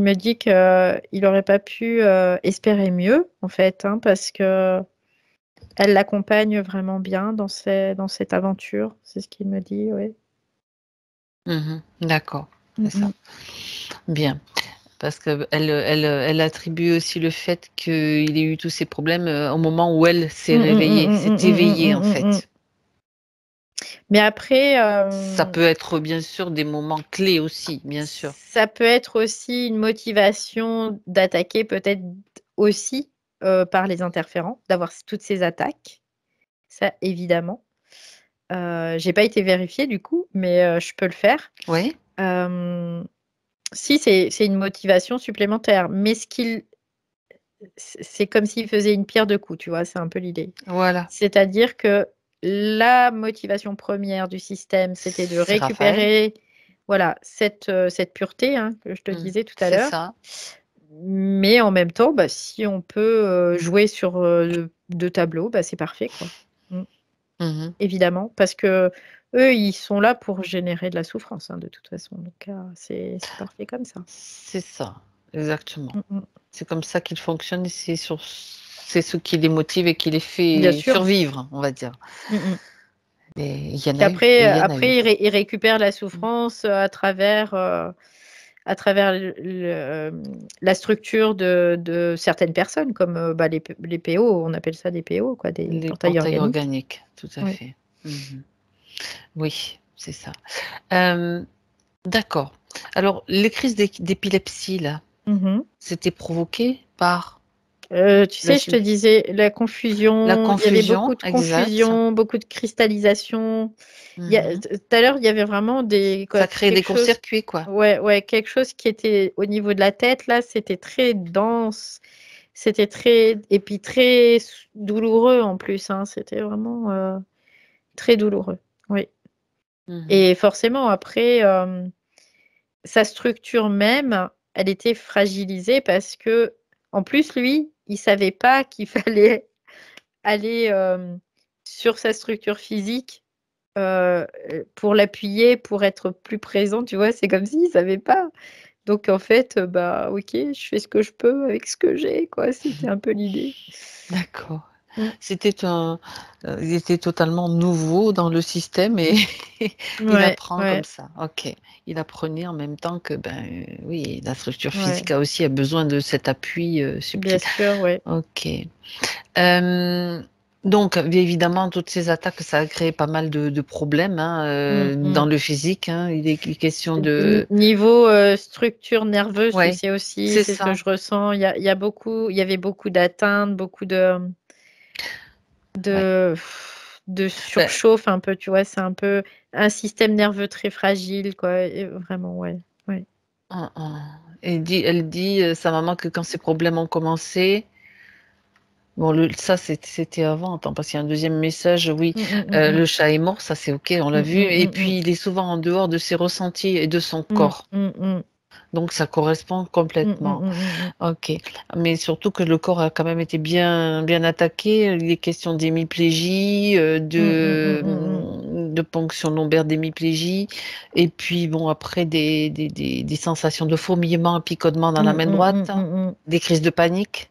me dit qu'il n'aurait pas pu espérer mieux, en fait, hein, parce que elle l'accompagne vraiment bien dans cette aventure. C'est ce qu'il me dit, oui. Mhm. D'accord, c'est ça. Mm. Bien. Parce elle attribue aussi le fait qu'il ait eu tous ces problèmes au moment où elle s'est réveillée, s'est éveillée en Mm. fait. Mais après, Ça peut être bien sûr des moments clés aussi, bien sûr. ça peut être aussi une motivation d'attaquer peut-être aussi par les interférents, d'avoir toutes ces attaques. Ça, évidemment. J'ai pas été vérifiée du coup, mais je peux le faire. Oui. Si, c'est une motivation supplémentaire, mais c'est comme s'il faisait une pierre deux coups, tu vois? C'est un peu l'idée. Voilà. C'est-à-dire que la motivation première du système, c'était de C'est Raphaël. récupérer, voilà, cette pureté, hein, que je te disais tout à C'est l'heure. ça. Mais en même temps, bah, si on peut, jouer sur, 2 tableaux, bah, c'est parfait, quoi. Mmh. Mhm. Évidemment, parce qu'eux, ils sont là pour générer de la souffrance, hein, de toute façon, donc c'est parfait comme ça. C'est ça, exactement. Mmh. C'est comme ça qu'ils fonctionnent et c'est ce qui les motive et qui les Bien fait sûr. survivre, on va dire. Mmh. Et il y en Puis a eu, et après, il y en a eu. ils récupèrent la Mmh. souffrance, à travers la structure de certaines personnes comme, bah, les PO, on appelle ça des PO quoi, des Les portails portails organiques. organiques, tout à Oui. fait. Mmh. Oui, c'est ça. Hem, d'accord. Alors les crises d'épilepsie là, Mmh. c'était provoqué par Tu la sais, je te disais la la confusion, il y avait beaucoup confusion, de exact. confusion, beaucoup de cristallisation. Mmh. Tout à l'heure, il y avait vraiment Ça crée des quelque chose, courts-circuits, quoi. ouais, ouais, quelque chose qui était au niveau de la tête, là, c'était très dense, c'était très et puis très douloureux en plus, hein. C'était vraiment, très douloureux, oui Mmh. et forcément après, sa structure même, elle était fragilisée parce que en plus, lui, il savait pas qu'il fallait aller, sur sa structure physique, pour l'appuyer, pour être plus présent, tu vois? C'est comme s'il savait pas. Donc en fait, bah, OK, je fais ce que je peux avec ce que j'ai, quoi. C'était un peu l'idée. D'accord. C'était il était totalement nouveau dans le système et il Ouais, apprend comme ouais, ça. OK. Il apprenait en même temps que, oui, la structure ouais. physique a besoin de cet appui, Bien subtil. sûr, ouais. OK. Donc évidemment, toutes ces attaques, ça a créé pas mal de problèmes, dans le physique, Il est question de Niveau structure nerveuse, tu ouais, sais aussi, c'est c'est ce que ça. je ressens. Il y avait beaucoup d'atteintes, beaucoup Ouais. de, de Beh, surchauffe un peu, tu vois. C'est un peu un système nerveux très fragile, quoi. Et vraiment, ouais. Ouais. hein, hein. Elle dit, sa maman, que quand ces problèmes ont commencé, bon, ça, c'était avant. Attends, parce qu'il y a un deuxième message. Oui, le chat est mort, ça c'est OK, on l'a vu. Et puis, il est souvent en dehors de ses ressentis et de son corps. Donc, ça correspond complètement. OK. Mais surtout que le corps a quand même été bien attaqué. Il est question d'hémiplégie, de ponction lombaire d'hémiplégie. Et puis, bon, après, des sensations de fourmillement et picotement dans la main droite, des crises de panique.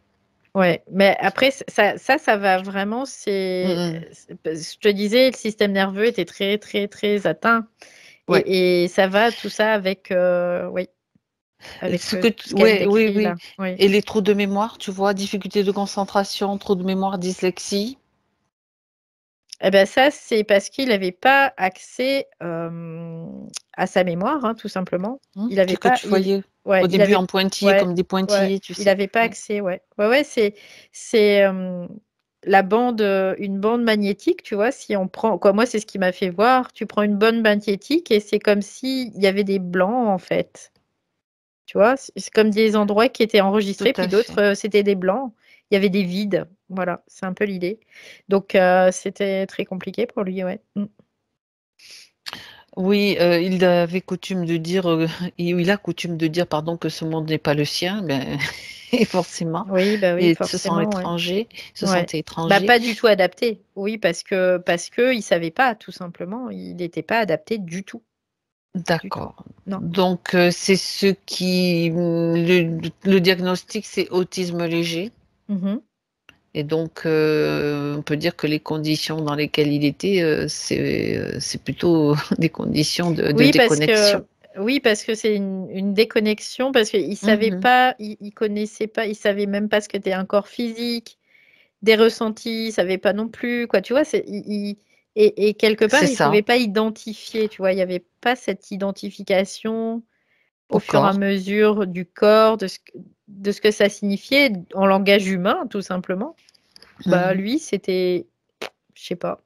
Ouais, mais après, ça va vraiment. Mmh mh. Je te disais, le système nerveux était très, très, très atteint. Ouais. Et ça va, tout ça, avec, oui, avec tout ce qu'elle Ouais, oui, décrit oui. là. Oui. Et les trous de mémoire, tu vois? Difficultés de concentration, trous de mémoire, dyslexie. Eh ben ça, c'est parce qu'il n'avait pas accès à sa mémoire, hein, tout simplement. Il Ce avait que pas, tu voyais au il début avait, en pointillé, ouais, comme des ouais, pointillés, tu il sais? avait pas Ouais. accès, ouais, ouais, ouais, c'est la bande, une bande magnétique, tu vois. Si on prend, quoi, moi, c'est ce qui m'a fait voir. Tu prends une bande magnétique et c'est comme s'il y avait des blancs en fait. Tu vois? C'est comme des endroits qui étaient Tout enregistrés, puis à fait. d'autres, c'était des blancs. Il y avait des vides. Voilà, c'est un peu l'idée. Donc c'était très compliqué pour lui, ouais. Oui, il avait coutume de dire, il a coutume de dire, pardon, que ce monde n'est pas le sien, et forcément, Oui, bah, oui, et se sent forcément, ouais. étranger, se Ouais. sentait Bah, étranger. pas du tout adapté. Oui, parce que il savait pas, tout simplement. Il n'était pas adapté du tout, du tout. D'accord. Non. Donc, c'est ce qui, le diagnostic, c'est autisme léger. Mmh. Et donc, on peut dire que les conditions dans lesquelles il était, c'est plutôt des conditions de Oui, déconnexion. parce que c'est une déconnexion, parce qu'il savait Mmh. pas, il connaissait pas, il savait même pas ce qu'était un corps physique, des ressentis, il savait pas non plus, quoi, tu vois? C'est il et quelque part, C'est il pouvait ça, pas identifier, tu vois? Il y avait pas cette identification au au fur et à corps. mesure du corps, de ce que ça signifiait en langage humain, tout simplement. Bah, Mmh. lui, c'était, je sais pas.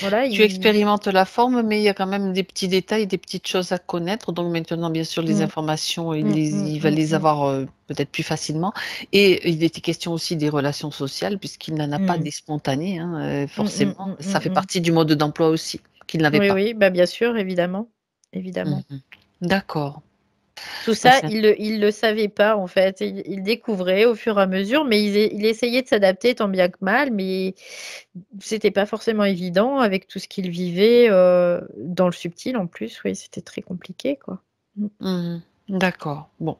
Voilà, Tu expérimentes la forme, mais il y a quand même des petits détails, des petites choses à connaître. Donc maintenant, bien sûr, les mmh, informations, mmh, il va mmh, les mmh, avoir, peut-être plus facilement. Et il était question aussi des relations sociales, puisqu'il n'en a pas mmh, des spontanées, mmh, mmh, forcément. mmh, Ça mmh, fait mmh. partie du mode d'emploi aussi, qu'il n'avait Oui, pas. oui, bah, bien sûr, évidemment, évidemment. Mmh. D'accord. Tout Donc ça, il le savait pas, en fait. Il découvrait au fur et à mesure, mais il essayait de s'adapter tant bien que mal, mais c'était pas forcément évident avec tout ce qu'il vivait, dans le subtil en plus, oui, c'était très compliqué, quoi. Mmh. mmh D'accord. Bon.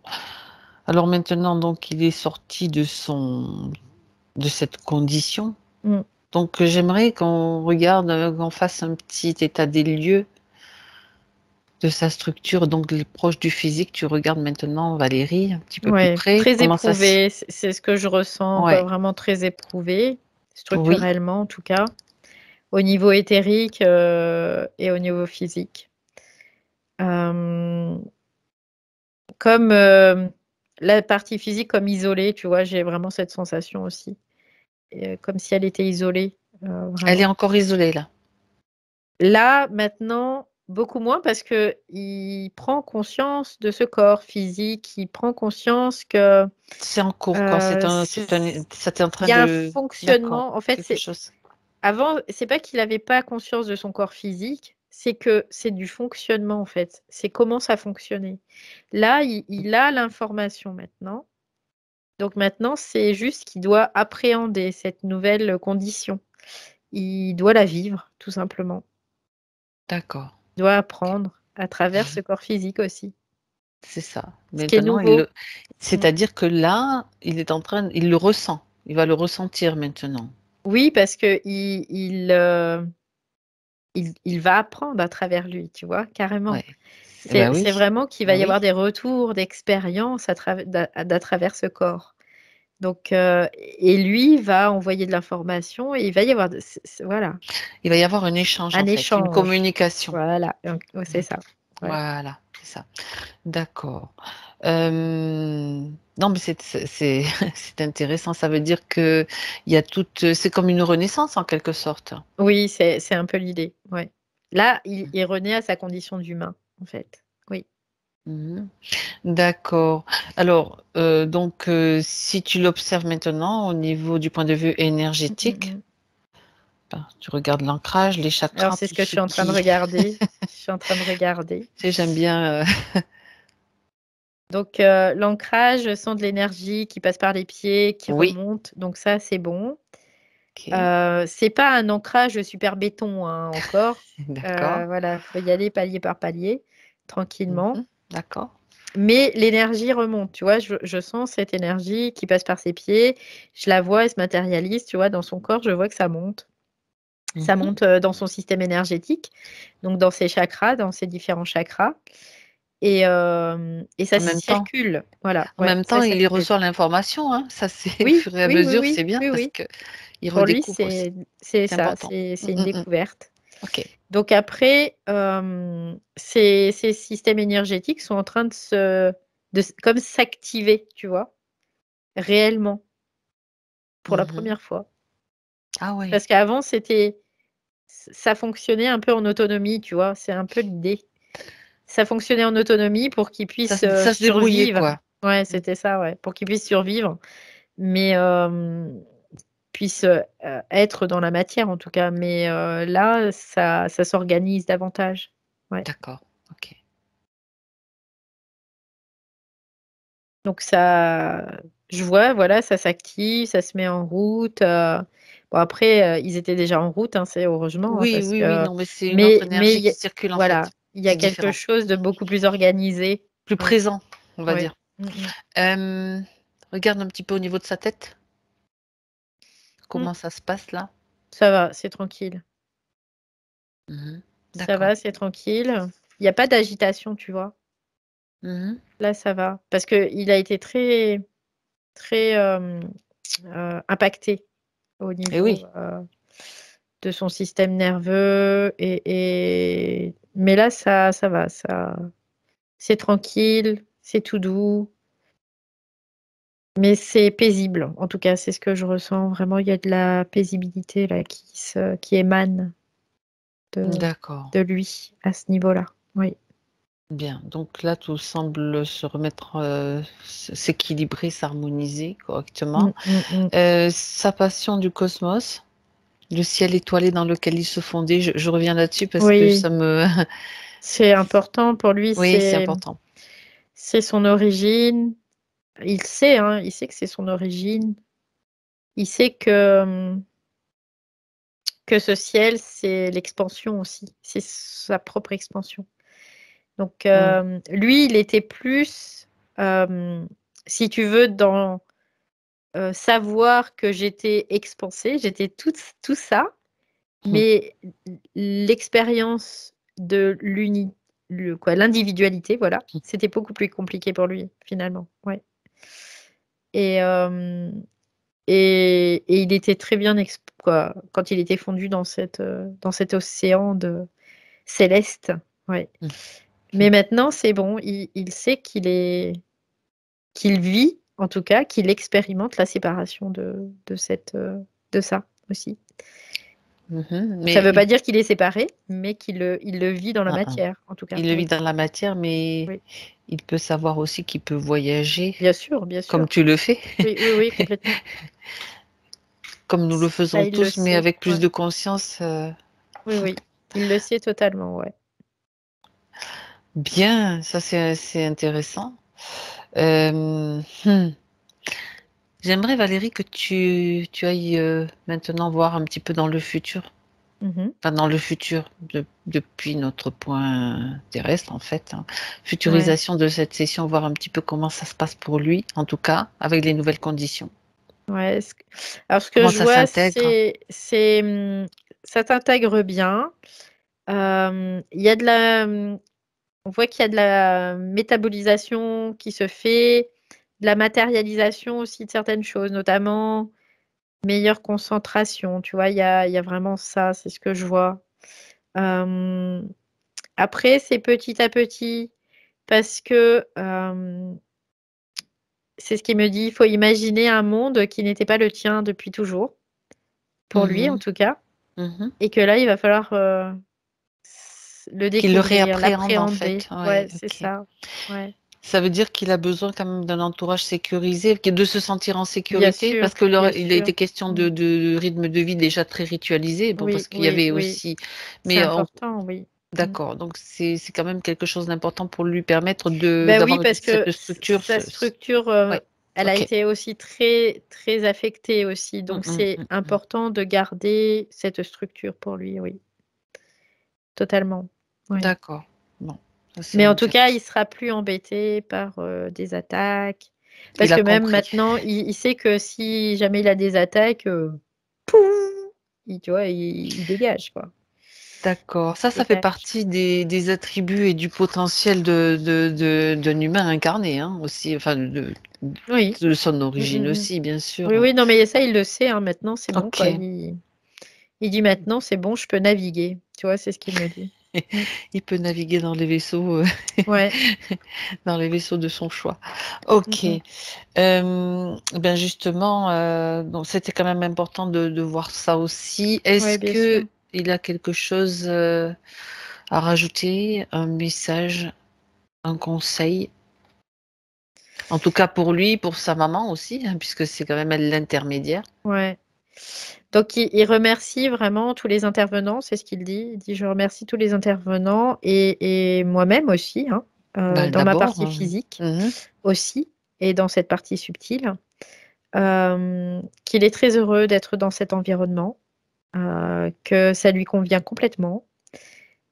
Alors maintenant, donc, il est sorti de cette condition. Mmh. Donc, j'aimerais qu'on regarde, qu'on fasse un petit état des lieux de sa structure, donc les proches du physique. Tu regardes maintenant, Valérie, un petit peu plus Ouais, près. très Comment ça se éprouvée, c'est ce que je ressens, quoi, ouais, vraiment très éprouvée, oui, structurellement en tout cas, au niveau éthérique, et au niveau physique. Hem, comme, la partie physique comme isolée, tu vois? J'ai vraiment cette sensation aussi, et comme si elle était isolée, elle est vraiment. encore isolée là. Là, maintenant, beaucoup moins parce qu'il prend conscience de ce corps physique, il prend conscience que, C'est en cours quoi, c ça t'es en train il y a un de d'accord, fonctionnement en fait, quelque c'est chose avant, c'est pas qu'il avait pas conscience de son corps physique, c'est que c'est du fonctionnement en fait, c'est comment ça fonctionnait. Là, il a l'information maintenant, donc maintenant, c'est juste qu'il doit appréhender cette nouvelle condition. Il doit la vivre tout simplement. d'accord, Il doit OK, apprendre à travers ce corps physique aussi, c'est ça. ce qui est Maintenant nouveau. Mmh. c'est-à-dire que là, il est en train il le ressent, il va le ressentir maintenant. Oui, parce que il va apprendre à travers lui, tu vois, carrément. Ouais. Bah C'est oui. vraiment qu'il va Bah y avoir oui. des retours d'expérience à travers ce corps. Donc, et lui va envoyer de l'information et il va y avoir, voilà, Il va y avoir un échange, un en fait, une échange. communication. Voilà, ouais, c'est ça. Ouais. Voilà, c'est ça. D'accord. Non, mais c'est intéressant. Ça veut dire que il y a c'est comme une renaissance en quelque sorte. Oui, c'est un peu l'idée. Ouais. Là, il renaît à sa condition d'humain, en fait. Oui. Mhm. D'accord. Alors, donc, si tu l'observes maintenant au niveau du point de vue énergétique, tu regardes l'ancrage, les Alors, chakras, c'est ce tout que je ce suis en train de qui. regarder. Je suis en train de regarder. Tu sais, j'aime bien. Donc, l'ancrage sent de l'énergie qui passe par les pieds, qui Oui. remonte. Donc, ça, c'est bon. Ok. C'est pas un ancrage super béton, hein, encore. D'accord. Voilà, faut y aller palier par palier, tranquillement. Mhm. D'accord. Mais l'énergie remonte, tu vois? Je sens cette énergie qui passe par ses pieds. Je la vois, elle se matérialise, tu vois? Dans son corps, je vois que ça monte. Ça Mhm. monte, dans son système énergétique, donc dans ses chakras, dans ses différents chakras et ça En même temps. circule. Voilà, En ouais, même ça temps, il y circule. reçoit l'information, hein. Ça, c'est au Oui, fur et à oui, oui, mesure, oui, c'est bien oui, parce oui. qu'il Pour lui, redécouvre aussi. c'est C'est ça, important. c'est une Mm. découverte. Ok. Donc après, ces systèmes énergétiques sont en train comme s'activer, tu vois? Réellement, pour la Mhm. première fois. Ah oui. Parce qu'avant, ça fonctionnait un peu en autonomie, tu vois? C'est un peu l'idée. Ça fonctionnait en autonomie pour qu'ils Ça, puissent, ça se débrouillait, survivre. quoi. Ouais, Mm. c'était ça, ouais, pour qu'ils puissent survivre, mais puissent, être dans la matière en tout cas. Mais là, ça s'organise davantage. Ouais. D'accord. Ok. Donc ça je vois, voilà, ça s'active, ça se met en route, bon après, ils étaient déjà en route, hein, c'est heureusement, hein, Oui, parce oui, oui. que Non, mais c'est une autre énergie il y a qui circule en voilà, fait. il y a C'est quelque différent. chose de beaucoup plus organisé. Plus Ouais, présent, on va ouais. dire. Mmh mh. Euh, Regarde un petit peu au niveau de sa tête. Mmh. Comment ça se passe là? Ça va, c'est tranquille. Mhm. Ça D'accord. va, c'est tranquille. Il y a pas d'agitation, tu vois? Mhm. Là, ça va. Parce qu'il a été très, très, impacté au Eh niveau, oui. de son système nerveux mais là, ça va, c'est tranquille, c'est tout doux, mais c'est paisible. En tout cas, c'est ce que je ressens vraiment. Il y a de la paisibilité là qui émane de D'accord. de lui à ce niveau-là. Oui. Bien. Donc là, tout semble se remettre, s'équilibrer, s'harmoniser Mmh, correctement. mmh, mmh. Sa passion du cosmos, le ciel étoilé dans lequel il se fondait, je reviens là-dessus parce que Oui, ça me. c'est important pour lui, Oui, c'est important. c'est son origine. Il sait, hein, il sait que c'est son origine. Il sait que ce ciel, c'est l'expansion aussi, c'est sa propre expansion. Donc, Mmh. lui, il était plus, hem, si tu veux, dans, savoir que j'étais expansée, j'étais tout ça, Mmh. mais l'expérience de l'individualité, voilà, c'était beaucoup plus compliqué pour lui, finalement, ouais. Et hem et il était très bien quoi, quand il était fondu dans cet océan de céleste, ouais. Mmh. Mais maintenant, c'est bon, il sait qu'il vit, en tout cas, qu'il expérimente la séparation de ça aussi. Mmh. Ça Mais veut pas dire qu'il est séparé, mais il le vit dans la hein, hein. matière, en tout cas, Il le vit oui, dans la matière, mais oui. il peut savoir aussi qu'il peut voyager Bien comme sûr. tu le fais, Oui, oui, oui, complètement. comme nous le Ça, faisons il le tous, mais sait, avec plus ouais. de conscience. Oui, oui, il le sait totalement, ouais. Bien, ça c'est intéressant. Mmh. J'aimerais Valérie que tu ailles, maintenant voir un petit peu dans le futur. Mmh mh. Enfin dans le futur, depuis notre point terrestre en fait, hein. Ouais. Futurisation de cette session, voir un petit peu comment ça se passe pour lui, en tout cas avec les nouvelles conditions. Ouais, alors ce que Comment je ça vois, s'intègre? ça t'intègre bien. Il y a de la, on voit qu'il y a de la métabolisation qui se fait, de la matérialisation aussi de certaines choses, notamment meilleure concentration, tu vois? Il y a vraiment ça, c'est ce que je vois. Hem, Après, c'est petit à petit parce que, c'est ce qu'il me dit, il faut imaginer un monde qui n'était pas le tien depuis toujours, pour lui en Mmh. tout cas, Mmh. et que là, il va falloir, le Qu'il le découvrir, réappréhende en l'appréhender. fait, ouais, Ouais, c'est OK. ça. Ouais, Ça veut dire qu'il a besoin quand même d'un entourage sécurisé, de se sentir en bien sécurité? Parce sûr, que bien il a sûr. été question Mmh. de rythme de vie déjà très ritualisé, bon, Oui, parce qu'il y oui, avait oui, aussi c'est mais on important, oui. Mmh. d'accord, donc c'est quand même quelque chose d'important pour lui permettre de Bah, oui, d'avoir parce que cette structure, sa structure, ouais, elle a OK. été aussi très très affectée aussi, Mmh donc mh, c'est mmh mh. important de garder cette structure pour lui, oui, totalement. Oui. D'accord, bon, ça c'est Mais en tout cas, intéressant. il sera plus embêté par, des attaques. Il Parce a que même compris. maintenant, il sait que si jamais il a des attaques, pouf, tu vois, il dégage, quoi. D'accord, ça Il fait dégage. partie des attributs et du potentiel de d'un humain incarné, hein, aussi, enfin Oui. de son Mmh, origine mmh mh. aussi, bien sûr. Oui, oui, non, mais ça, il le sait, hein, maintenant, c'est bon, quoi. OK. Il dit: «Maintenant, c'est bon, je peux naviguer». Tu vois? C'est ce qu'il me dit. Mmh. Il peut naviguer dans les vaisseaux, Ouais. dans les vaisseaux de son choix. Mmh OK. mh. Ben, justement, donc c'était quand même important de voir ça aussi. Ouais, Est-ce bien sûr. qu'il a quelque chose, à rajouter? Un message, un conseil? En tout cas pour lui, pour sa maman aussi, hein, puisque c'est quand même elle l'intermédiaire. Ouais. Donc il remercie vraiment tous les intervenants, c'est ce qu'il dit. Il dit: «Je remercie tous les intervenants et moi-même aussi, hein, Ben, dans ma d'abord, partie physique mmh mh. aussi et dans cette partie subtile». Qu'il est très heureux d'être dans cet environnement, que ça lui convient complètement,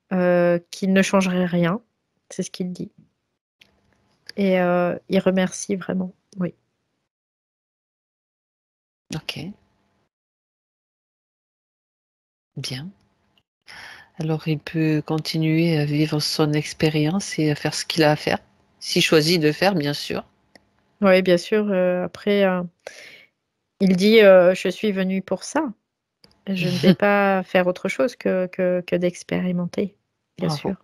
qu'il ne changerait rien. C'est ce qu'il dit et il remercie vraiment, oui. OK, bien. Alors il peut continuer à vivre son expérience et à faire ce qu'il a à faire, s'il choisit de faire, bien sûr. Oui, bien sûr, après, il dit, «Je suis venu pour ça. Je ne vais pas faire autre chose que d'expérimenter», bien Bravo. sûr.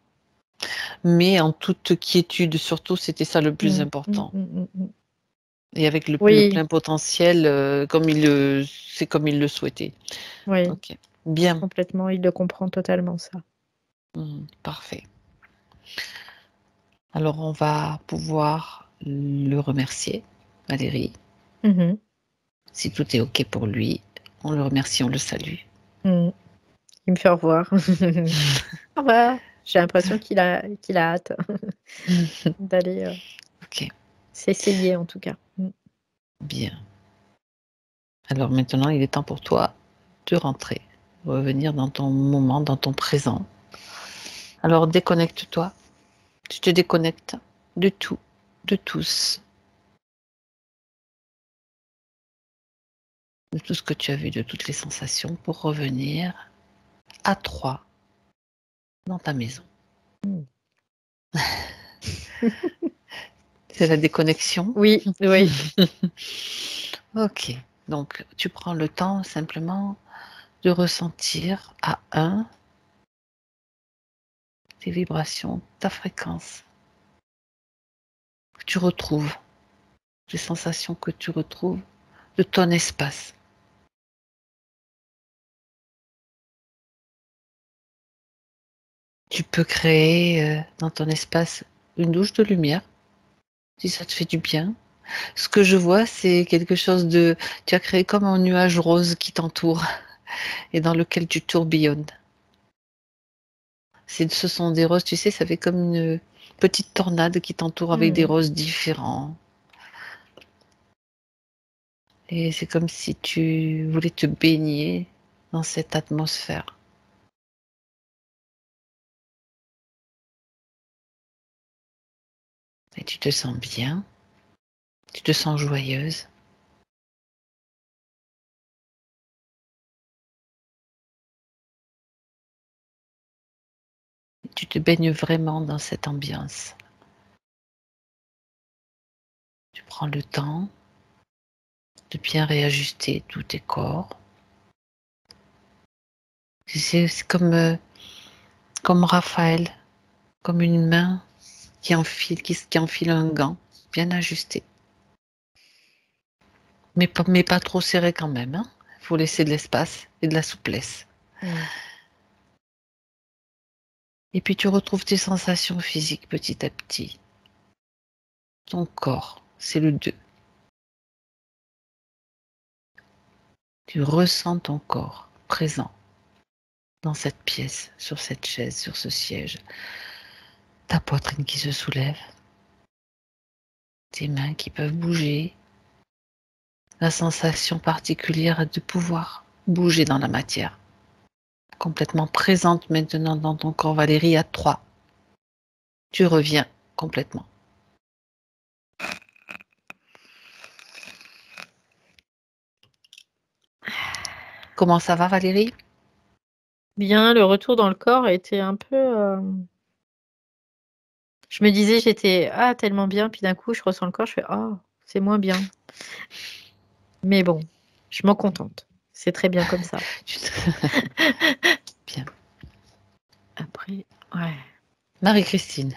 Mais en toute quiétude, surtout, c'était ça le plus Mmh. Mmh, important mmh, mmh, mmh. et avec le Oui, plein potentiel, c'est comme il le souhaitait. oui, OK, bien. complètement, il le comprend totalement ça. Parfait. Alors on va pouvoir le remercier, Valérie. Mmh mh. Si tout est OK pour lui, on le remercie, on le salue. Mmh. Il me fait au revoir. Au revoir. J'ai l'impression qu'il a hâte d'aller, OK, s'essayer en tout cas. Mmh. bien. Alors maintenant, il est temps pour toi de rentrer, revenir dans ton moment, dans ton présent. Alors déconnecte-toi, tu te déconnectes de tout, de tous, de tout ce que tu as vu, de toutes les sensations pour revenir à 3 dans ta maison. Mmh. C'est la déconnexion? Oui, oui. OK, donc tu prends le temps simplement de ressentir à 1 tes vibrations, ta fréquence que tu retrouves, les sensations que tu retrouves de ton espace. Tu peux créer, dans ton espace une douche de lumière, si ça te fait du bien. Ce que je vois, c'est quelque chose de tu as créé comme un nuage rose qui t'entoure et dans lequel tu tourbillonnes. Ce sont des roses, tu sais, ça fait comme une petite tornade qui t'entoure avec des Mmh. roses différents et c'est comme si tu voulais te baigner dans cette atmosphère et tu te sens bien, tu te sens joyeuse tu te baignes vraiment dans cette ambiance. Tu prends le temps de bien réajuster tous tes corps. Tu sais, c'est comme Raphaël, comme une main qui enfile un gant bien ajusté. Mais pas trop serré quand même. Hein. Faut laisser de l'espace et de la souplesse. Et puis tu retrouves tes sensations physiques petit à petit. Ton corps, c'est le 2. Tu ressens ton corps présent dans cette pièce, sur cette chaise, sur ce siège. Ta poitrine qui se soulève. Tes mains qui peuvent bouger. La sensation particulière de pouvoir bouger dans la matière. Complètement présente maintenant dans ton corps, Valérie, à 3. Tu reviens complètement. Comment ça va, Valérie? Bien, le retour dans le corps a été un peu... Je me disais, j'étais tellement bien, puis d'un coup, je ressens le corps, je fais c'est moins bien. Mais bon, je m'en contente. C'est très bien comme ça. Bien. Après, ouais. Marie-Christine.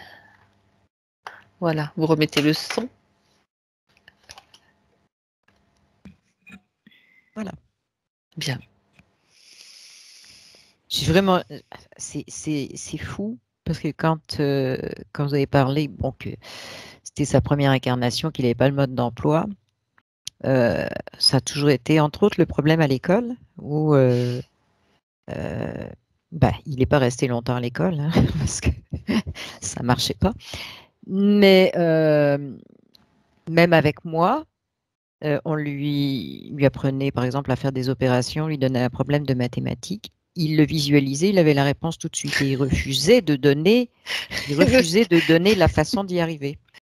Voilà, vous remettez le son. Voilà. Bien. J'ai vraiment, c'est fou parce que quand vous avez parlé, bon, que c'était sa première incarnation, qu'il n'avait pas le mode d'emploi, ça a toujours été, entre autres, le problème à l'école où il n'est pas resté longtemps à l'école hein, parce que ça marchait pas. Mais même avec moi, on lui apprenait, par exemple, à faire des opérations, lui donnait un problème de mathématiques. Il le visualisait, il avait la réponse tout de suite et il refusait de donner la façon d'y arriver.